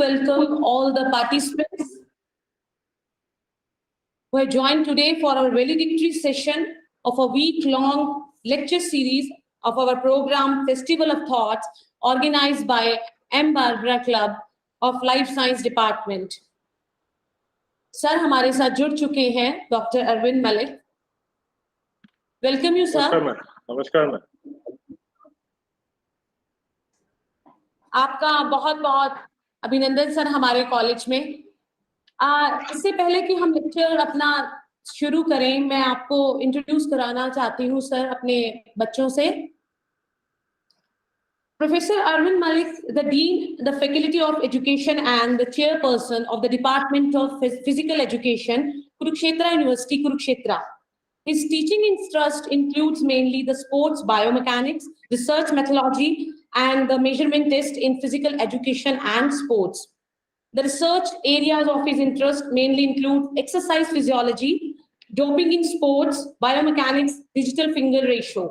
welcome all the participants who have joined today for our valedictory session of a week-long lecture series of our program Festival of Thoughts, organized by M. Barbara Club of Life Science Department. Sir हमारे साथ जुड़ चुके हैं doctor Arvind Malik. Welcome you sir. नमस्कार ma'am. आपका बहुत बहुत अभिनंदन सर हमारे कॉलेज में. इससे पहले कि हम लेक्चर अपना शुरू करें, मैं आपको इंट्रोड्यूस कराना चाहती हूँ सर अपने बच्चों से. Professor Arvind Malik, the Dean, the Faculty of Education and the Chairperson of the Department of Physical Education, Kurukshetra University, Kurukshetra. His teaching interest includes mainly the sports biomechanics, research methodology, and the measurement test in physical education and sports. The research areas of his interest mainly include exercise physiology, doping in sports, biomechanics, digital finger ratio.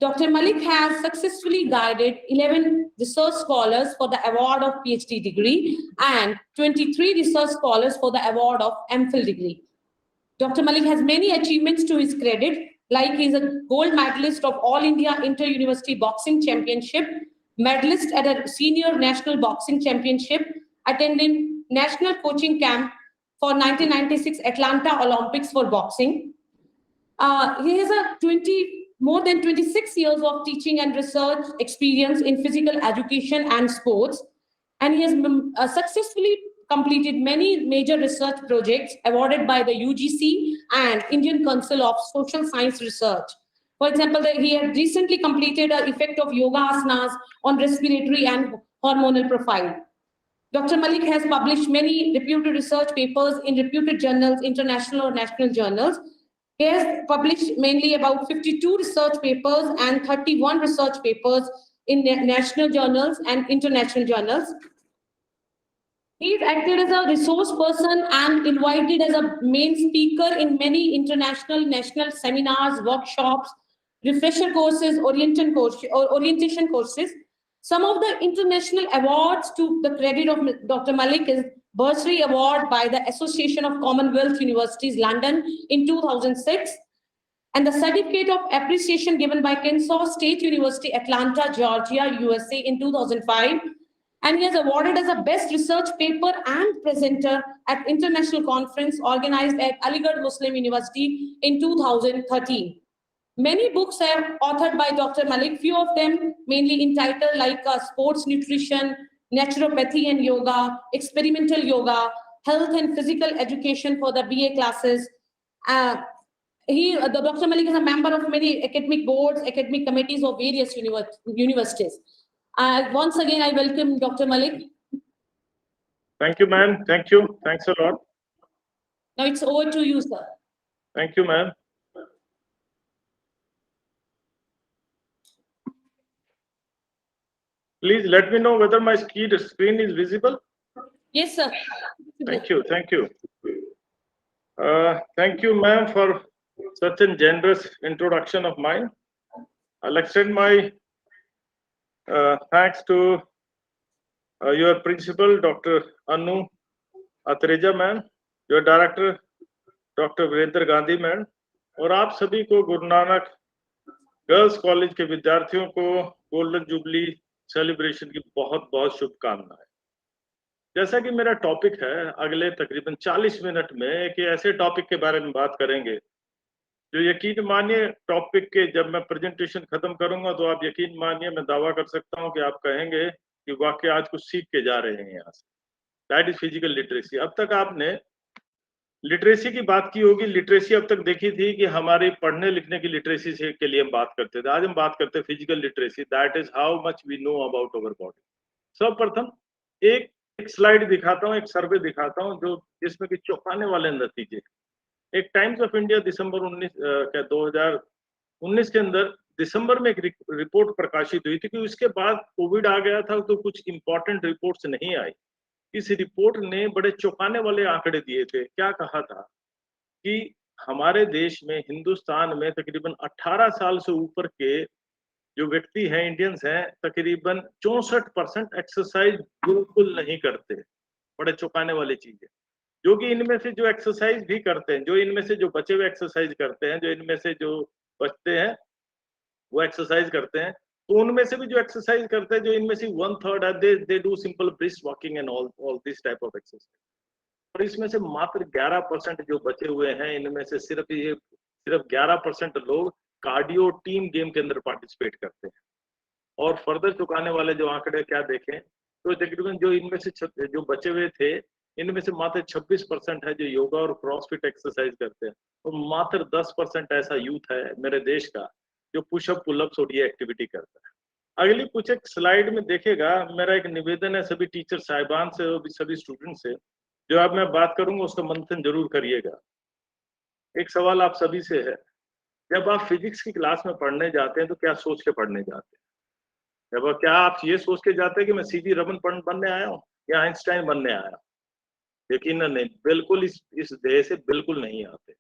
Dr. Malik has successfully guided 11 research scholars for the award of PhD degree and 23 research scholars for the award of MPhil degree. Dr. Malik has many achievements to his credit, like he is a gold medalist of All India Inter-University Boxing Championship, medalist at a senior national boxing championship, attending national coaching camp for 1996 Atlanta Olympics for boxing. He has more than 26 years of teaching and research experience in physical education and sports, and he has successfully completed many major research projects awarded by the UGC and Indian Council of Social Science Research. For example, he had recently completed an effect of yoga asanas on respiratory and hormonal profile. Dr. Malik has published many reputed research papers in reputed journals, international or national journals. He has published mainly about 52 research papers and 31 research papers in national journals and international journals. He is acted as a resource person and invited as a main speaker in many international, national seminars, workshops, refresher courses, orientation courses. Some of the international awards to the credit of Dr. Malik is Bursary Award by the Association of Commonwealth Universities, London in 2006, and the Certificate of Appreciation given by Kennesaw State University, Atlanta, Georgia, USA in 2005. And he is awarded as a Best Research Paper and Presenter at International Conference organized at Aligarh Muslim University in 2013. Many books are authored by Dr. Malik, few of them mainly entitled like Sports Nutrition, Naturopathy and Yoga, Experimental Yoga, Health and Physical Education for the BA classes. Dr. Malik is a member of many academic boards, academic committees of various universities. Once again, I welcome Dr. Malik. Thank you, ma'am. Thank you. Thanks a lot. Now it's over to you, sir. Thank you, ma'am. Please let me know whether my screen is visible. Yes, sir. Thank you. Thank you. Thank you, ma'am, for such a generous introduction of mine. I'll extend my thanks to your principal, Dr. Anu Atreja, ma'am, your director, Dr. Virendra Gandhi, ma'am, और आप सभी को Guru Nanak girls college के विद्यार्थियों को golden jubilee celebration की बहुत बहुत शुभकामनाएं. जैसा कि मेरा टॉपिक है, अगले तकरीबन 40 मिनट में एक ऐसे टॉपिक के बारे में बात करेंगे जो यकीन मानिए टॉपिक के जब मैं प्रेजेंटेशन खत्म करूंगा तो आप यकीन मानिए मैं दावा कर सकता हूं कि आप कहेंगे कि वाकई आज कुछ सीख के जा रहे हैं यहाँ से. That is physical literacy. अब तक आपने लिटरेसी की बात की होगी. लिटरेसी अब तक देखी थी कि हमारी पढ़ने लिखने की लिटरेसी से के लिए हम बात करते थे. आज हम बात करते हैं physical literacy. That is how much we know about our body. सर्वप्रथम एक स्लाइड दिखाता हूँ, एक सर्वे दिखाता हूँ जो जिसमें कि चौंकाने वाले नतीजे. एक टाइम्स ऑफ इंडिया दिसंबर 2019 के अंदर दिसंबर में एक रिपोर्ट प्रकाशित हुई थी कि उसके बाद कोविड आ गया था तो कुछ इंपॉर्टेंट रिपोर्ट्स नहीं आई. इस रिपोर्ट ने बड़े चौंकाने वाले आंकड़े दिए थे. क्या कहा था कि हमारे देश में हिंदुस्तान में तकरीबन 18 साल से ऊपर के जो व्यक्ति हैं, इंडियंस हैं, तकरीबन 64% एक्सरसाइज बिल्कुल नहीं करते। बड़े चौंकाने वाली चीज है। जो कि इनमें से जो एक्सरसाइज भी करते हैं, जो इनमें से जो बचे हुए एक्सरसाइज करते हैं, जो इनमें से जो बचते हैं वो एक्सरसाइज करते हैं, तो उनमें से भी जो एक्सरसाइज करते हैं, जो इनमें से 1/3 है, they do simple brisk walking and all this type of exercise. और इसमें से मात्र 11% जो बचे हुए हैं, इनमें से सिर्फ 11% लोग कार्डियो टीम गेम के अंदर पार्टिसिपेट करते हैं। और फर्दर चुकाने वाले जो आंकड़े क्या देखें, तो तकरीबन जो इनमें से जो बचे हुए थे, इनमें से मात्र 26% है जो योगा और क्रॉसफिट एक्सरसाइज करते हैं, और मात्र 10% ऐसा यूथ है मेरे देश का जो पुशअप पुलअप्स और ये एक्टिविटी करता है। अगली कुछ एक स्लाइड में देखेगा, मेरा एक निवेदन है सभी टीचर साहिबान से और सभी स्टूडेंट से, जो अब मैं बात करूंगा उसका मंथन जरूर करिएगा। एक सवाल आप सभी से है, जब आप फिजिक्स की क्लास में पढ़ने जाते हैं तो क्या सोच के पढ़ने जाते हैं? जब क्या आप ये सोच के जाते हैं कि मैं सीवी रमन बनने आया हूँ या आइंस्टाइन बनने आया हूँ? यकीनन नहीं, बिल्कुल इस ध्येय से बिल्कुल नहीं आते।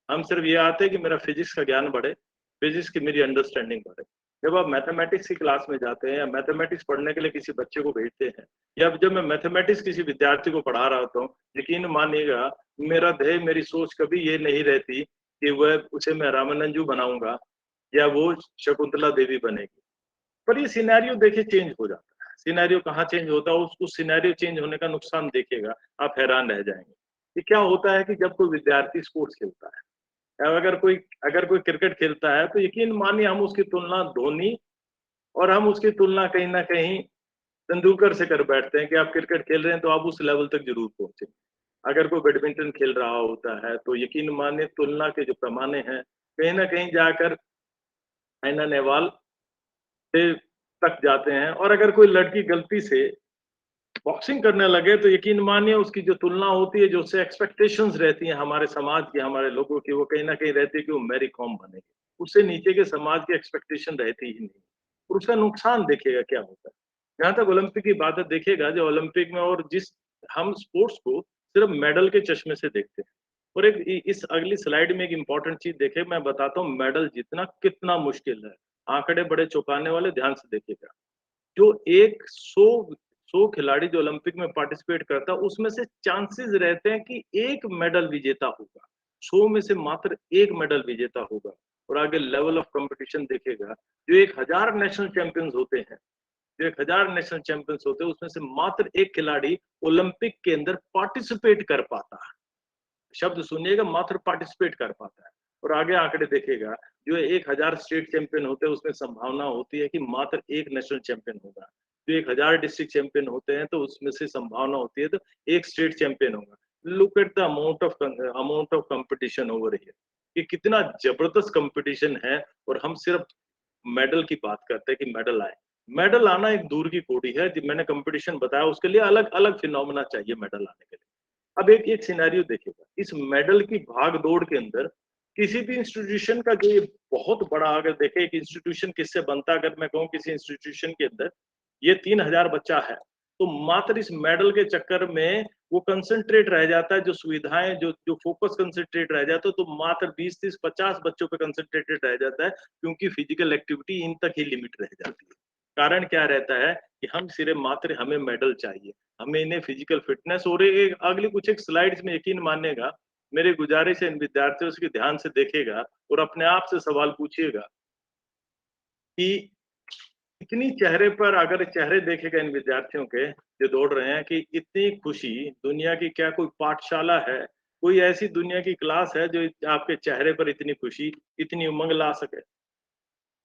हम सिर्फ ये आते हैं कि मेरा फिजिक्स का ज्ञान बढ़े, फिजिक्स की मेरी अंडरस्टैंडिंग बढ़े। जब आप मैथमेटिक्स की क्लास में जाते हैं या मैथमेटिक्स पढ़ने के लिए किसी बच्चे को भेजते हैं, या जब मैं मैथमेटिक्स किसी विद्यार्थी को पढ़ा रहा होता हूँ, यकीन मानिएगा मेरा ध्येय, मेरी सोच कभी ये नहीं रहती कि वह उसे मैं रामानंजू बनाऊंगा या वो शकुंतला देवी बनेगी। पर ये सिनेरियो देखिए चेंज हो जाता है। सिनेरियो कहाँ चेंज होता है, उस सिनेरियो चेंज होने का नुकसान देखिएगा, आप हैरान रह जाएंगे। ये क्या होता है कि जब कोई विद्यार्थी स्पोर्ट्स खेलता है, अगर कोई क्रिकेट खेलता है, तो यकीन मानिए हम उसकी तुलना धोनी और हम उसकी तुलना कहीं ना कहीं तेंदुलकर से कर बैठते हैं कि आप क्रिकेट खेल रहे हैं तो आप उस लेवल तक जरूर पहुंचे। अगर कोई बैडमिंटन खेल रहा होता है तो यकीन मानिए तुलना के जो पैमाने हैं कहीं ना कहीं जाकर साइना नेहवाल से तक जाते हैं। और अगर कोई लड़की गलती से बॉक्सिंग करने लगे तो यकीन मानिए उसकी जो तुलना होती है, जो उससे एक्सपेक्टेशंस रहती हैं हमारे समाज की, हमारे लोगों की, वो कहीं ना कहीं रहती है कि वो मैरी कॉम बनेगी। उससे नीचे के समाज की एक्सपेक्टेशन रहती ही नहीं। और उसका नुकसान देखिएगा क्या होता है। जहां तक ओलंपिक की बात है, देखिएगा जो ओलंपिक में और जिस हम स्पोर्ट्स को सिर्फ मेडल के चश्मे से देखते हैं। और इस अगली स्लाइड में एक इंपॉर्टेंट चीज देखे, मैं बताता हूँ मेडल जीतना कितना मुश्किल है। आंकड़े बड़े चौंकाने वाले, ध्यान से देखिएगा। जो एक 100 खिलाड़ी जो ओलंपिक में पार्टिसिपेट करता है, उसमें से चांसेस रहते हैं कि एक मेडल विजेता होगा। 100 में से मात्र एक मेडल विजेता होगा। और आगे लेवल ऑफ कंपटीशन देखेगा, जो 1000 नेशनल चैंपियंस होते हैं, जो 1000 नेशनल चैंपियंस होते हैं, उसमें से मात्र एक खिलाड़ी ओलंपिक के अंदर पार्टिसिपेट कर पाता है। शब्द सुनिएगा, मात्र पार्टिसिपेट कर पाता है। और आगे आंकड़े देखेगा, जो 1000 स्टेट चैंपियन होते हैं, उसमें संभावना होती है कि मात्र एक नेशनल चैंपियन होगा। जो 1000 डिस्ट्रिक्ट चैंपियन होते हैं, तो उसमें से संभावना होती है तो एक स्टेट चैंपियन होगा। Look at the amount of competition over here, कि कितना जबरदस्त कंपटीशन है। और हम सिर्फ मेडल की बात करते हैं कि मेडल आए। मेडल आना एक दूर की कोड़ी है। मैंने कंपटीशन बताया, उसके लिए अलग अलग फिनोमेना चाहिए मेडल आने के लिए। अब एक एक सिनेरियो देखिएगा, इस मेडल की भाग दौड़ के अंदर किसी भी इंस्टीट्यूशन का जो ये बहुत बड़ा, अगर देखें एक इंस्टीट्यूशन किससे बनता है, अगर मैं कहूँ किसी इंस्टीट्यूशन के अंदर ये 3000 बच्चा है, तो मात्र इस मेडल के चक्कर में वो कंसंट्रेट रह जाता है, जो सुविधाएं, जो जो फोकस कंसंट्रेट रह जाता है, तो मात्र 20, 30, 50 बच्चों पे कंसंट्रेटेड रह जाता है, क्योंकि फिजिकल एक्टिविटी इन तक ही लिमिट रह जाती है। कारण क्या रहता है कि हम सिर्फ मात्र हमें मेडल चाहिए, हमें इन्हें फिजिकल फिटनेस। और एक अगली कुछ एक स्लाइड्स में यकीन मानिएगा, मेरी गुजारिश है इन विद्यार्थियों से ध्यान से देखेगा और अपने आप से सवाल पूछिएगा कि इतनी चेहरे पर, अगर चेहरे देखेगा इन विद्यार्थियों के जो दौड़ रहे हैं, कि इतनी खुशी दुनिया की क्या कोई पाठशाला है, कोई ऐसी दुनिया की क्लास है जो आपके चेहरे पर इतनी खुशी, इतनी उमंग ला सके?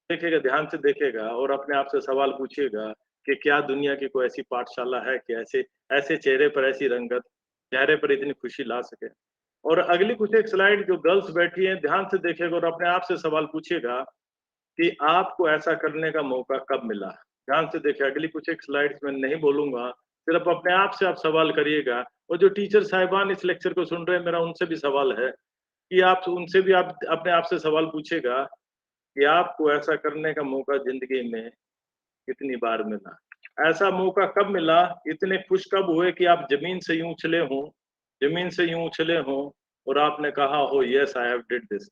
देखेगा, ध्यान से देखेगा और अपने आप से सवाल पूछिएगा कि क्या दुनिया की कोई ऐसी पाठशाला है कि ऐसे ऐसे चेहरे पर ऐसी रंगत, चेहरे पर इतनी खुशी ला सके। और अगली कुछ एक स्लाइड, जो गर्ल्स बैठी हैं, ध्यान से देखेगा और अपने आप से सवाल पूछिएगा कि आपको ऐसा करने का मौका कब मिला। ध्यान से देखिए, अगली कुछ एक स्लाइड्स में नहीं बोलूंगा, सिर्फ अपने आप से आप सवाल करिएगा। और जो टीचर साहिबान इस लेक्चर को सुन रहे हैं, मेरा उनसे भी सवाल है कि आप उनसे भी आप अपने आप से सवाल पूछिएगा कि आपको ऐसा करने का मौका जिंदगी में कितनी बार मिला, ऐसा मौका कब मिला, इतने खुश कब हुए कि आप जमीन से यूं उछले हों, जमीन से यूं उछले हों और आपने कहा हो yes I have did this.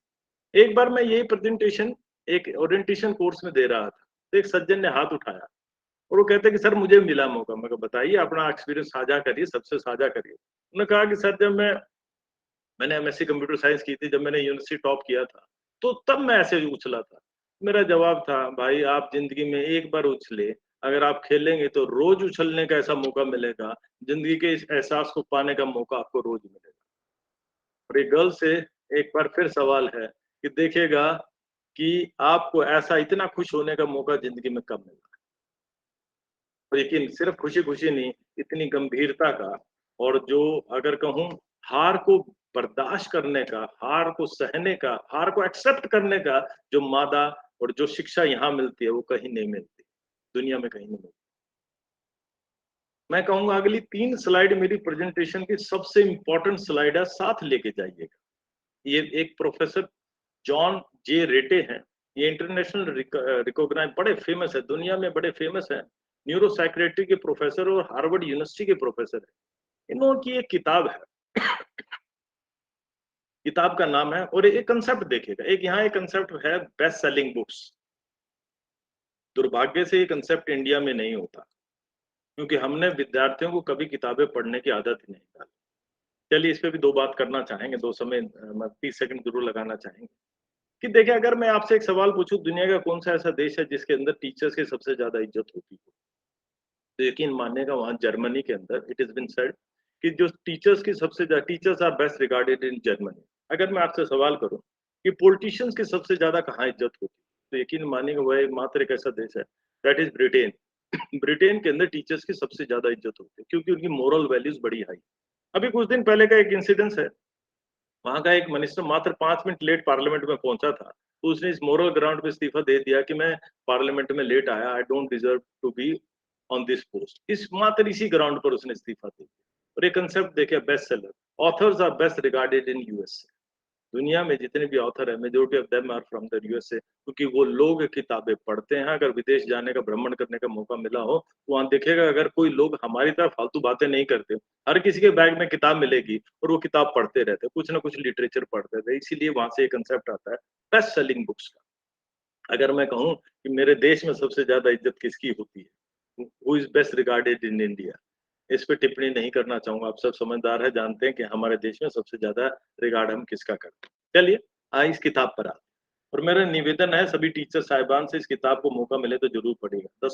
एक बार मैं यही प्रेजेंटेशन एक ओरिएंटेशन कोर्स में दे रहा था, तो एक सज्जन ने हाथ उठाया और वो कहते कि सर मुझे मिला मौका। मैं कहा बताइए, अपना एक्सपीरियंस साझा करिए, सबसे साझा करिए। उन्होंने कहा कि सर जब मैंने एमएससी कंप्यूटर साइंस की थी, जब मैंने यूनिवर्सिटी टॉप किया था, तो तब मैं ऐसे उछला था। मेरा जवाब था, भाई आप जिंदगी में एक बार उछले, अगर आप खेलेंगे तो रोज उछलने का ऐसा मौका मिलेगा, जिंदगी के इस एहसास को पाने का मौका आपको रोज मिलेगा। और ये गर्ल से एक बार फिर सवाल है कि देखिएगा कि आपको ऐसा इतना खुश होने का मौका जिंदगी में कब मिला। लेकिन सिर्फ खुशी-खुशी नहीं, इतनी गंभीरता का, और जो अगर कहूँ हार को बर्दाश्त करने का, हार को सहने का, हार को एक्सेप्ट करने का जो मादा और जो शिक्षा यहाँ मिलती है, वो कहीं नहीं मिलती, दुनिया में कहीं नहीं मिलती। मैं कहूँगा अगली 3 स्लाइड मेरी प्रेजेंटेशन की सबसे इम्पोर्टेंट स्लाइड है, साथ लेके जाइएगा। ये एक प्रोफेसर जॉन जे रेटे हैं, ये इंटरनेशनल रिकॉग्नाइज बड़े फेमस है, दुनिया में बड़े फेमस है, न्यूरोसाइकियाट्री के प्रोफेसर और हार्वर्ड यूनिवर्सिटी के प्रोफेसर है। इन्हों की एक किताब है, किताब का नाम है, और एक कंसेप्ट देखिएगा, एक यहाँ एक कंसेप्ट है बेस्ट सेलिंग बुक्स। दुर्भाग्य से ये कंसेप्ट इंडिया में नहीं होता, क्योंकि हमने विद्यार्थियों को कभी किताबें पढ़ने की आदत ही नहीं डाली। चलिए इस पे भी 2 बात करना चाहेंगे, 2 समय 30 सेकंड जरूर लगाना चाहेंगे कि देखिए अगर मैं आपसे एक सवाल पूछूं, दुनिया का कौन सा ऐसा देश है जिसके अंदर टीचर्स की सबसे ज्यादा इज्जत होती है, तो यकीन मानिएगा वहां जर्मनी के अंदर इट इज बीन सेड कि जो टीचर्स की सबसे ज्यादा, teachers are best regarded in Germany. अगर मैं आपसे सवाल करूं कि पॉलिटिशियंस की सबसे ज्यादा कहाँ इज्जत होती है, तो यकीन मानिएगा वह मात्र एक ऐसा देश है, दैट इज ब्रिटेन। ब्रिटेन के अंदर टीचर्स की सबसे ज्यादा इज्जत होती है, क्योंकि उनकी मोरल वैल्यूज बड़ी हाई। अभी कुछ दिन पहले का एक इंसिडेंस है, वहां का एक मिनिस्टर मात्र 5 मिनट लेट पार्लियामेंट में पहुंचा था, तो उसने इस मोरल ग्राउंड पे इस्तीफा दे दिया कि मैं पार्लियामेंट में लेट आया, I don't deserve to be on this post. इस मात्र इसी ग्राउंड पर उसने इस्तीफा दे दिया। और ये कंसेप्ट देखिए, best seller, authors are best regarded in US. दुनिया में जितने भी ऑथर है, majority of them are from the USA, क्योंकि वो लोग किताबें पढ़ते हैं। अगर विदेश जाने का, भ्रमण करने का मौका मिला हो, तो वहां देखिएगा अगर कोई लोग हमारी तरह फालतू बातें नहीं करते, हर किसी के बैग में किताब मिलेगी और वो किताब पढ़ते रहते, कुछ ना कुछ लिटरेचर पढ़ते थे। इसीलिए वहां से ये कंसेप्ट आता है बेस्ट सेलिंग बुक्स का। अगर मैं कहूँ कि मेरे देश में सबसे ज्यादा इज्जत किसकी होती है, who is best regarded in India, इस पे टिप्पणी नहीं करना चाहूंगा। आप सब समझदार है, जानते हैं कि हमारे देश में सबसे ज्यादा रिगार्ड हम किसका करते हैं। चलिए इस किताब पर आते हैं। और मेरा निवेदन है सभी टीचर साहिबान से, इस किताब को मौका मिले तो जरूर पढ़िएगा। The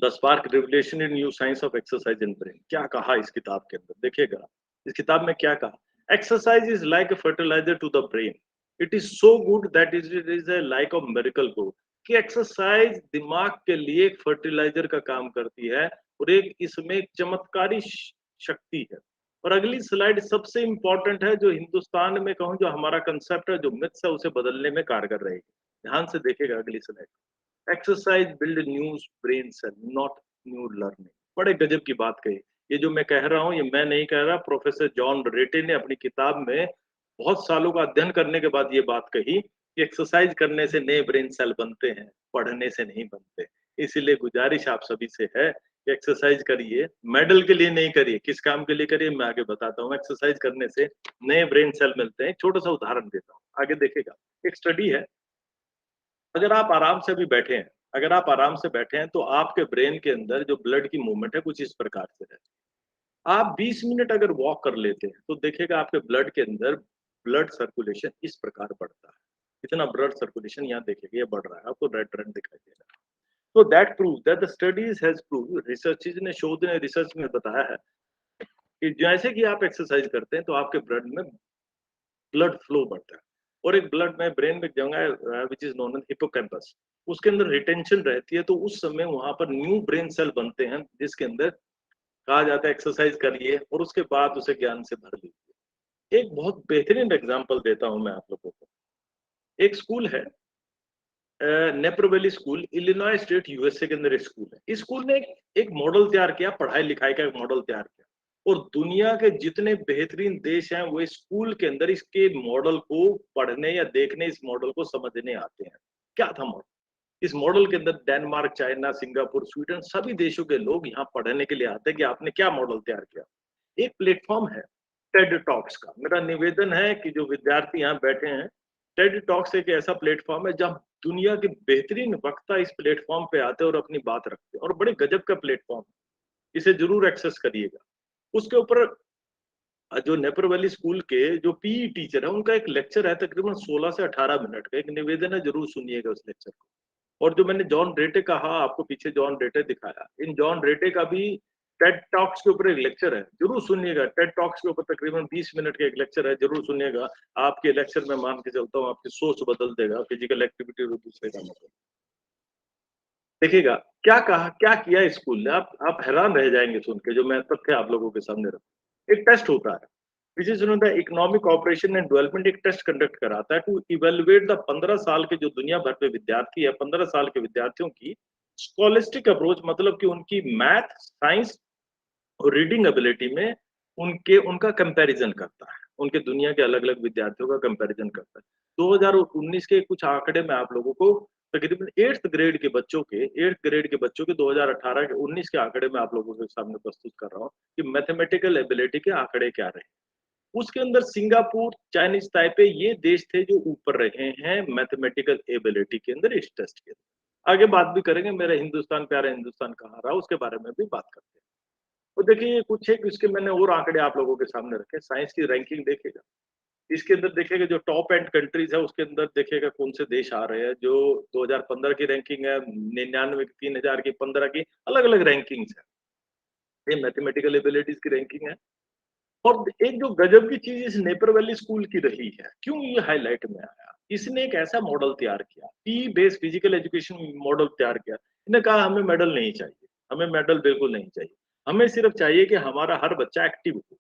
spark revelation in new science of exercise in brain. क्या कहा इस किताब के अंदर, देखिएगा इस किताब में क्या कहा। Exercise is like a fertiliser to the brain, it is so good that it is a like of miracle grow. कि एक्सरसाइज दिमाग के लिए एक फर्टिलाइजर का काम करती है, और एक इसमें एक चमत्कारी शक्ति है। और अगली स्लाइड सबसे इंपॉर्टेंट है, जो हिंदुस्तान में कहूँ जो हमारा कंसेप्ट है, जो मिथ्स है, उसे बदलने में कारगर रहेगी। ध्यान से देखिएगा अगली slide. Exercise build new brain cell, not new learning. बड़े गजब की बात कही। ये जो मैं कह रहा हूँ ये मैं नहीं कह रहा, प्रोफेसर जॉन रेटे ने अपनी किताब में बहुत सालों का अध्ययन करने के बाद ये बात कही कि एक्सरसाइज करने से नए ब्रेन सेल बनते हैं, पढ़ने से नहीं बनते। इसीलिए गुजारिश आप सभी से है कि एक्सरसाइज करिए, मेडल के लिए नहीं करिए, किस काम के लिए करिए मैं आगे बताता हूँ। एक्सरसाइज करने से नए ब्रेन सेल मिलते हैं। छोटा सा उदाहरण देता हूँ, आगे देखेगा। एक स्टडी है, अगर आप आराम से भी बैठे हैं, अगर आप आराम से बैठे हैं, तो आपके ब्रेन के अंदर जो ब्लड की मूवमेंट है कुछ इस प्रकार से रहती है। आप 20 मिनट अगर वॉक कर लेते हैं, तो देखिएगा आपके ब्लड के अंदर ब्लड सर्कुलेशन इस प्रकार बढ़ता है। इतना ब्लड सर्कुलेशन यहाँ देखिएगा ये बढ़ रहा है, आपको रेड रेड दिखाई दे रहा है। तो that prove that the studies has prove, researches ने, शोध ने, रिसर्च में बताया है कि जैसे कि आप एक्सरसाइज करते हैं तो आपके ब्लड में ब्लड फ्लो बढ़ता है। और एक ब्लड में ब्रेन में जगह है which is known as hippocampus, उसके अंदर रिटेंशन रहती है। तो उस समय वहां पर न्यू ब्रेन सेल बनते हैं, जिसके अंदर कहा जाता है एक्सरसाइज करिए और उसके बाद उसे ज्ञान से भर लीजिए। एक बहुत बेहतरीन एग्जांपल देता हूं मैं आप लोगों को। एक स्कूल है, Naperville school, Illinois state USA के अंदर एक स्कूल है। इस स्कूल ने एक मॉडल तैयार किया, पढ़ाई लिखाई का एक मॉडल तैयार किया, और दुनिया के जितने बेहतरीन देश हैं वो स्कूल के अंदर इसके मॉडल को पढ़ने या देखने, इस मॉडल को समझने आते हैं। क्या था मॉडल? इस मॉडल के अंदर डेनमार्क, चाइना, सिंगापुर, स्वीडन, सभी देशों के लोग यहाँ पढ़ने के लिए आते हैं कि आपने क्या मॉडल तैयार किया। एक प्लेटफॉर्म है टेड टॉक्स का। मेरा निवेदन है कि जो विद्यार्थी यहाँ बैठे हैं, टेड टॉक्स एक ऐसा प्लेटफॉर्म है जहाँ दुनिया के बेहतरीन वक्ता इस प्लेटफॉर्म पे आते हैं और अपनी बात रखते हैं, और बड़े गजब का प्लेटफॉर्म, इसे जरूर एक्सेस करिएगा। उसके ऊपर जो नेपर वैली स्कूल के जो पीई टीचर है, उनका एक लेक्चर है तकरीबन 16 से 18 मिनट का, एक निवेदन है, जरूर सुनिएगा उस लेक्चर को। और जो मैंने जॉन रेटे कहा, आपको पीछे जॉन रेटे दिखाया, इन जॉन रेटे का भी टेड टॉक्स के ऊपर एक लेक्चर है, जरूर सुनिएगा। टेड टॉक्स के ऊपर तकरीबन 20 मिनट का एक लेक्चर है, जरूर सुनिएगा। आपके लेक्चर में मान के चलता हूँ आपकी सोच बदल देगा फिजिकल एक्टिविटी और दूसरे कामों को। देखिएगा क्या कहा, क्या किया स्कूल ने, आप हैरान रह जाएंगे सुन के, जो मैं तथ्य आप लोगों के सामने रखूं। एक टेस्ट होता है, which is economic operation and development, एक टेस्ट कंडक्ट कराता है टू इवेलुएट द 15 साल के जो दुनिया भर में विद्यार्थी है, 15 साल के विद्यार्थियों की स्कॉलिस्टिक अप्रोच, मतलब कि उनकी मैथ, साइंस और रीडिंग एबिलिटी में उनका कंपैरिजन करता है, उनके दुनिया के अलग अलग विद्यार्थियों का कंपैरिजन करता है। 2019 के कुछ आंकड़े में आप लोगों को तकरीबन 8th ग्रेड के बच्चों के 2018 के 19 के आंकड़े में आप लोगों के सामने प्रस्तुत कर रहा हूँ कि मैथमेटिकल एबिलिटी के आंकड़े क्या रहे। उसके अंदर सिंगापुर, चाइनीज ताइपे, ये देश थे जो ऊपर रहे हैं मैथमेटिकल एबिलिटी के अंदर इस टेस्ट के अंदर। आगे बात भी करेंगे, मेरा हिंदुस्तान प्यारा हिंदुस्तान कहाँ रहा, उसके बारे में भी बात करते हैं। तो देखिए ये कुछ है कि उसके मैंने और आंकड़े आप लोगों के सामने रखे। साइंस की रैंकिंग देखिएगा, इसके अंदर देखिएगा जो टॉप एंड कंट्रीज है, उसके अंदर देखिएगा कौन से देश आ रहे हैं। जो 2015 की रैंकिंग है, 99 की, 3000 की, 15 की, अलग अलग रैंकिंग्स है। ये मैथमेटिकल एबिलिटीज की रैंकिंग है। और एक जो गजब की चीज इस नेपर वैली स्कूल की रही है, क्यों ये हाईलाइट में आया, इसने एक ऐसा मॉडल तैयार किया, P based physical education model तैयार किया। इन्हें कहा हमें मेडल नहीं चाहिए, हमें मेडल बिल्कुल नहीं चाहिए, हमें सिर्फ चाहिए कि हमारा हर बच्चा एक्टिव हो,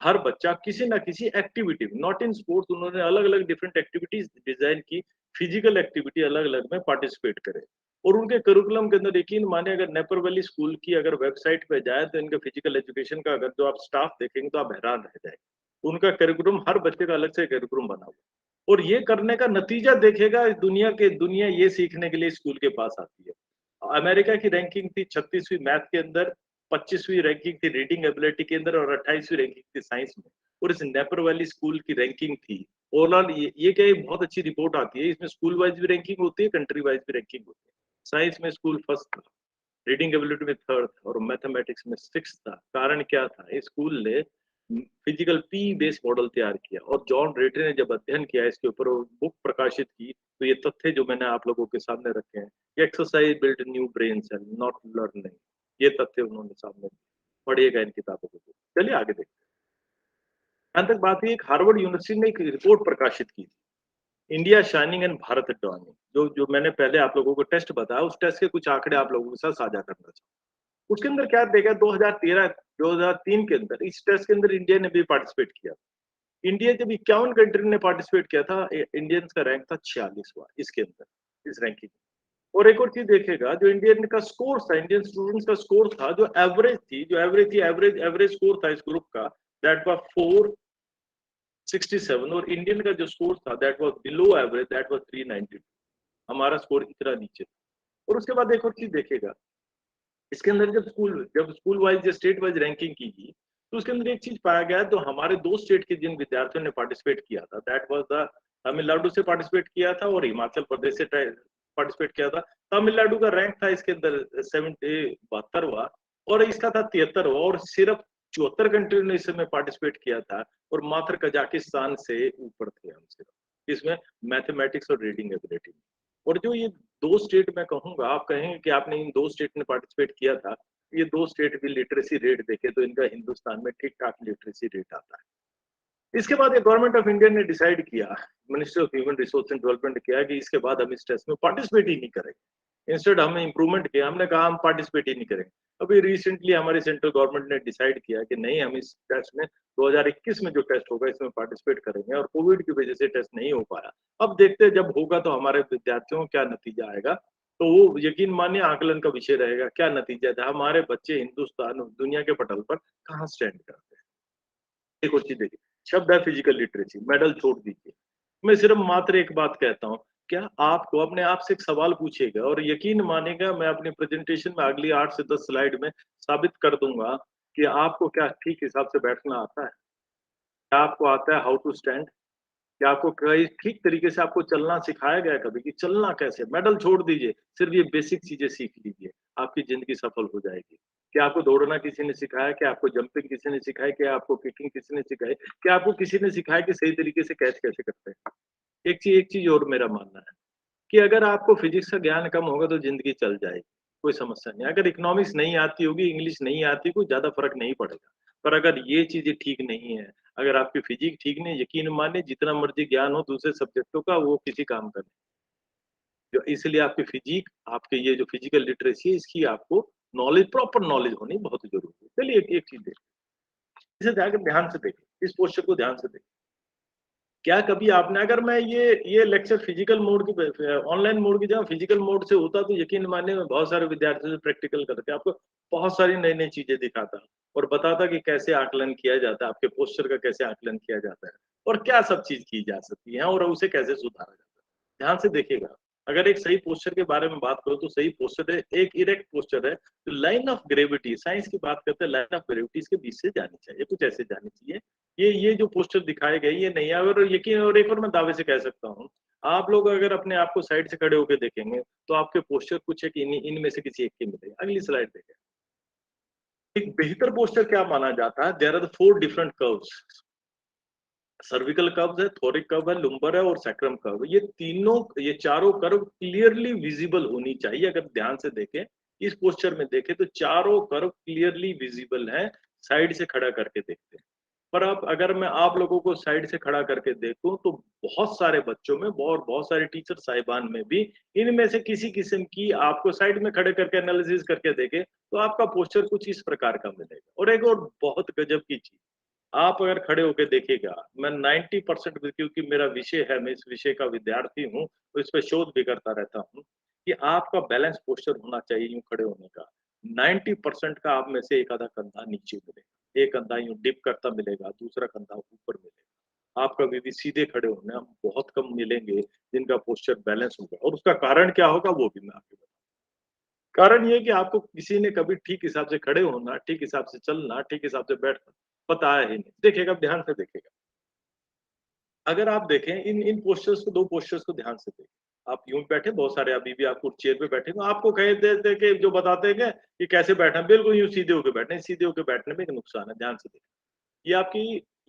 हर बच्चा किसी ना किसी एक्टिविटी, नॉट इन स्पोर्ट्स, उन्होंने अलग अलग डिफरेंट एक्टिविटीज डिजाइन की, फिजिकल एक्टिविटी अलग अलग में पार्टिसिपेट करे। और उनके करिकुलम के अंदर यकीन माने, अगर नेपर वैली स्कूल की अगर वेबसाइट पे जाए तो इनके फिजिकल एजुकेशन का अगर जो आप स्टाफ देखेंगे तो आप हैरान रह जाएंगे। उनका करिकुलम, हर बच्चे का अलग से करिकुलम बना हुआ, और ये करने का नतीजा देखेगा, दुनिया ये सीखने के लिए स्कूल के पास आती है। अमेरिका की रैंकिंग थी 36वीं मैथ के अंदर, 25वीं रैंकिंग थी रीडिंग एबिलिटी के अंदर, और 28वीं रैंकिंग थी साइंस में। और इस नेपर वैली स्कूल की रैंकिंग थी ओवरऑल, ये क्या, एक बहुत अच्छी रिपोर्ट आती है, इसमें स्कूल वाइज भी रैंकिंग होती है, कंट्री वाइज भी रैंकिंग होती है। साइंस में स्कूल फर्स्ट था, रीडिंग एबिलिटी में थर्ड था, और मैथमेटिक्स में सिक्स था। कारण क्या था, इस स्कूल ने फिजिकल पी बेस्ड मॉडल तैयार किया, और जॉन रेटे ने जब अध्ययन किया इसके ऊपर और बुक प्रकाशित की, तो ये तथ्य जो मैंने आप लोगों के सामने रखे हैं, ये exercise build new brain cell not learning, ये तथ्य उन्होंने सामने, पढ़िएगा इन किताबों को। चलिए आगे देखते हैं। यहाँ तक बात है, एक हार्वर्ड यूनिवर्सिटी ने एक रिपोर्ट प्रकाशित की थी, India shining and Bharat dawning, जो जो मैंने पहले आप लोगों को टेस्ट बताया, उस टेस्ट के कुछ आंकड़े आप लोगों के साथ साझा करना चाहूँ। उसके अंदर क्या देखा, 2003 के अंदर इस टेस्ट के अंदर इंडिया ने भी पार्टिसिपेट किया। इंडिया जब 51 कंट्री ने पार्टिसिपेट किया था, इंडियंस का रैंक था 46वां इसके अंदर, इस रैंकिंग। और एक और चीज देखेगा, जो इंडियन का स्कोर था, इंडियन स्टूडेंट्स का स्कोर था, जो एवरेज स्कोर था इस ग्रुप का, दैट वाज 467, और इंडियन का जो स्कोर था that was below average, that was 392। हमारा स्कोर इतना नीचे था। और उसके बाद एक और चीज देखेगा, इसके अंदर जब school wise, state wise ranking की गई, तो उसके अंदर एक चीज पाया गया, तो हमारे दो स्टेट के जिन विद्यार्थियों ने पार्टिसिपेट किया था, दैट वाज द तमिलनाडु से पार्टिसिपेट किया था और हिमाचल प्रदेश से पार्टिसिपेट किया था। तमिलनाडु का रैंक था इसके अंदर 72वां, और इसका था 73वां, और सिर्फ 74 कंट्री ने इसमें पार्टिसिपेट किया था, और मात्र कजाकिस्तान से ऊपर थे हम सिर्फ इसमें, मैथमेटिक्स और रीडिंग एबिलिटी। और जो ये दो स्टेट मैं कहूंगा, आप कहेंगे कि आपने इन दो स्टेट ने पार्टिसिपेट किया था, ये दो स्टेट भी लिटरेसी रेट देखे तो इनका हिंदुस्तान में ठीक ठाक लिटरेसी रेट आता है। इसके बाद ये गवर्नमेंट ऑफ इंडिया ने डिसाइड किया, ministry of human resource and development किया कि इसके बाद हम इस टेस्ट में पार्टिसिपेट ही नहीं करेंगे। इंस्टेड हमने इंप्रूवमेंट किया, हमने कहा हम पार्टिसिपेट ही नहीं करेंगे। अभी रिसेंटली हमारी सेंट्रल गवर्नमेंट ने डिसाइड किया कि नहीं, हम इस टेस्ट में 2021 में जो टेस्ट होगा इसमें पार्टिसिपेट करेंगे, और कोविड की वजह से टेस्ट नहीं हो पाया। अब देखते हैं जब होगा तो हमारे विद्यार्थियों क्या नतीजा आएगा, तो वो यकीन मानिए आकलन का विषय रहेगा, क्या नतीजा था, हमारे बच्चे हिंदुस्तान दुनिया के पटल पर कहाँ स्टैंड करते हैं। एक और चीज देखिए, शब्द है फिजिकल लिटरेसी, मेडल छोड़ दीजिए, मैं सिर्फ मात्र एक बात कहता हूँ, क्या आपको अपने आप से एक सवाल पूछेगा, और यकीन मानेगा मैं अपनी प्रेजेंटेशन में अगली 8 से 10 स्लाइड में साबित कर दूंगा कि आपको क्या ठीक हिसाब से बैठना आता है, क्या आपको आता है हाउ टू स्टैंड, कि आपको कई ठीक तरीके से आपको चलना सिखाया गया है कभी कि चलना कैसे? मेडल छोड़ दीजिए, सिर्फ ये बेसिक चीज़ें सीख लीजिए, आपकी ज़िंदगी सफल हो जाएगी। क्या आपको दौड़ना किसी ने सिखाया? क्या आपको जंपिंग किसी ने सिखाई? क्या आपको किकिंग किसी ने सिखाई? क्या आपको किसी ने सिखाया कि सही तरीके से कैच कैसे करते हैं? एक चीज़ और मेरा मानना है कि अगर आपको फिज़िक्स का ज्ञान कम होगा तो ज़िंदगी चल जाएगी, कोई समस्या नहीं है। अगर इकोनॉमिक्स नहीं आती होगी, इंग्लिश नहीं आती, कोई ज़्यादा फ़र्क नहीं पड़ेगा। पर अगर ये चीज़ें ठीक नहीं है, अगर आपकी फ़िज़िक ठीक नहीं है, यकीन मानिए जितना मर्ज़ी ज्ञान हो दूसरे सब्जेक्टों का वो किसी काम का नहीं। जो इसलिए आपकी फ़िज़िक, आपके ये जो फ़िज़िकल लिटरेसी है इसकी आपको नॉलेज प्रॉपर नॉलेज होनी बहुत ज़रूरी है। चलिए एक एक चीज़ देखिए, इसे जाकर ध्यान से देखिए, इस पोस्चर को ध्यान से देखिए। क्या कभी आपने अगर मैं ये लेक्चर फिजिकल मोड की ऑनलाइन मोड की जगह फिजिकल मोड से होता तो यकीन मानिए मैं बहुत सारे विद्यार्थियों से प्रैक्टिकल करके आपको बहुत सारी नई-नई चीज़ें दिखाता और बताता कि कैसे आकलन किया जाता है, आपके पोस्चर का कैसे आकलन किया जाता है और क्या सब चीज़ की जा सकती है और उसे कैसे सुधारा जाता है। ध्यान से देखिएगा, अगर एक सही पोस्चर के बारे में बात करूँ तो सही पोस्चर है, एक इरेक्ट पोस्चर है, तो लाइन ऑफ ग्रेविटी साइंस की बात करते हैं लाइन ऑफ ग्रेविटी इसके बीच से जानी चाहिए, कुछ ऐसे जानी चाहिए। ये जो पोस्टर दिखाए गए ये नहीं है और यकीन और एक और मैं दावे से कह सकता हूँ, आप लोग अगर अपने आप को साइड से खड़े होके देखेंगे, तो आपके पोस्चर कुछ एक इनमें से किसी एक के मिलेंगे। अगली स्लाइड देखें। एक बेहतर पोस्चर क्या माना जाता है? There are the 4 different curves. Cervical curve है, थोरिक कर्व है, लुम्बर है और सैक्रम कर्व। ये चारों कर्व क्लियरली विजिबल होनी चाहिए अगर ध्यान से देखें। इस पोस्चर में देखें तो चारों कर्व क्लियरली विजिबल हैं, साइड से खड़ा करके देखते हैं। पर अब अगर मैं आप लोगों को साइड से खड़ा करके देखूं तो बहुत सारे बच्चों में और बहुत सारे टीचर साहिबान में भी इनमें से किसी किस्म की आपको साइड में खड़े करके एनालिसिस करके देखे तो आपका पोस्टर कुछ इस प्रकार का मिलेगा। और एक और बहुत गजब की चीज आप अगर खड़े होकर देखिएगा, मैं 90% क्योंकि मेरा विषय है, मैं इस विषय का विद्यार्थी हूँ, तो इस पे शोध भी करता रहता हूँ, कि आपका बैलेंस पोस्चर होना चाहिए यूँ खड़े होने का। 90% का आप में से एक आधा कंधा नीचे मिलेगा, एक कंधा यूँ डिप करता मिलेगा, दूसरा कंधा ऊपर मिलेगा। आप कभी भी सीधे खड़े होने हम बहुत कम मिलेंगे, जिनका पोस्चर बैलेंस होगा और उसका कारण क्या होगा वो भी मैं आपको बताऊँ। कारण ये है कि आपको किसी ने कभी ठीक हिसाब से खड़े होना, ठीक हिसाब से चलना, ठीक हिसाब से बैठना बताया ही नहीं। देखिएगा, ध्यान से देखिएगा। अगर आप देखें इन पोस्चर्स को 2 पोस्चर्स को ध्यान से देखें। आप यूँ बैठे बहुत सारे अभी भी आप चेयर पे बैठे हो, आपको कह देते कि जो बताते हैं क्या कि कैसे बैठना है, बिल्कुल यूँ सीधे होके बैठना है, सीधे होके बैठने में एक नुकसान है, ध्यान से देखें।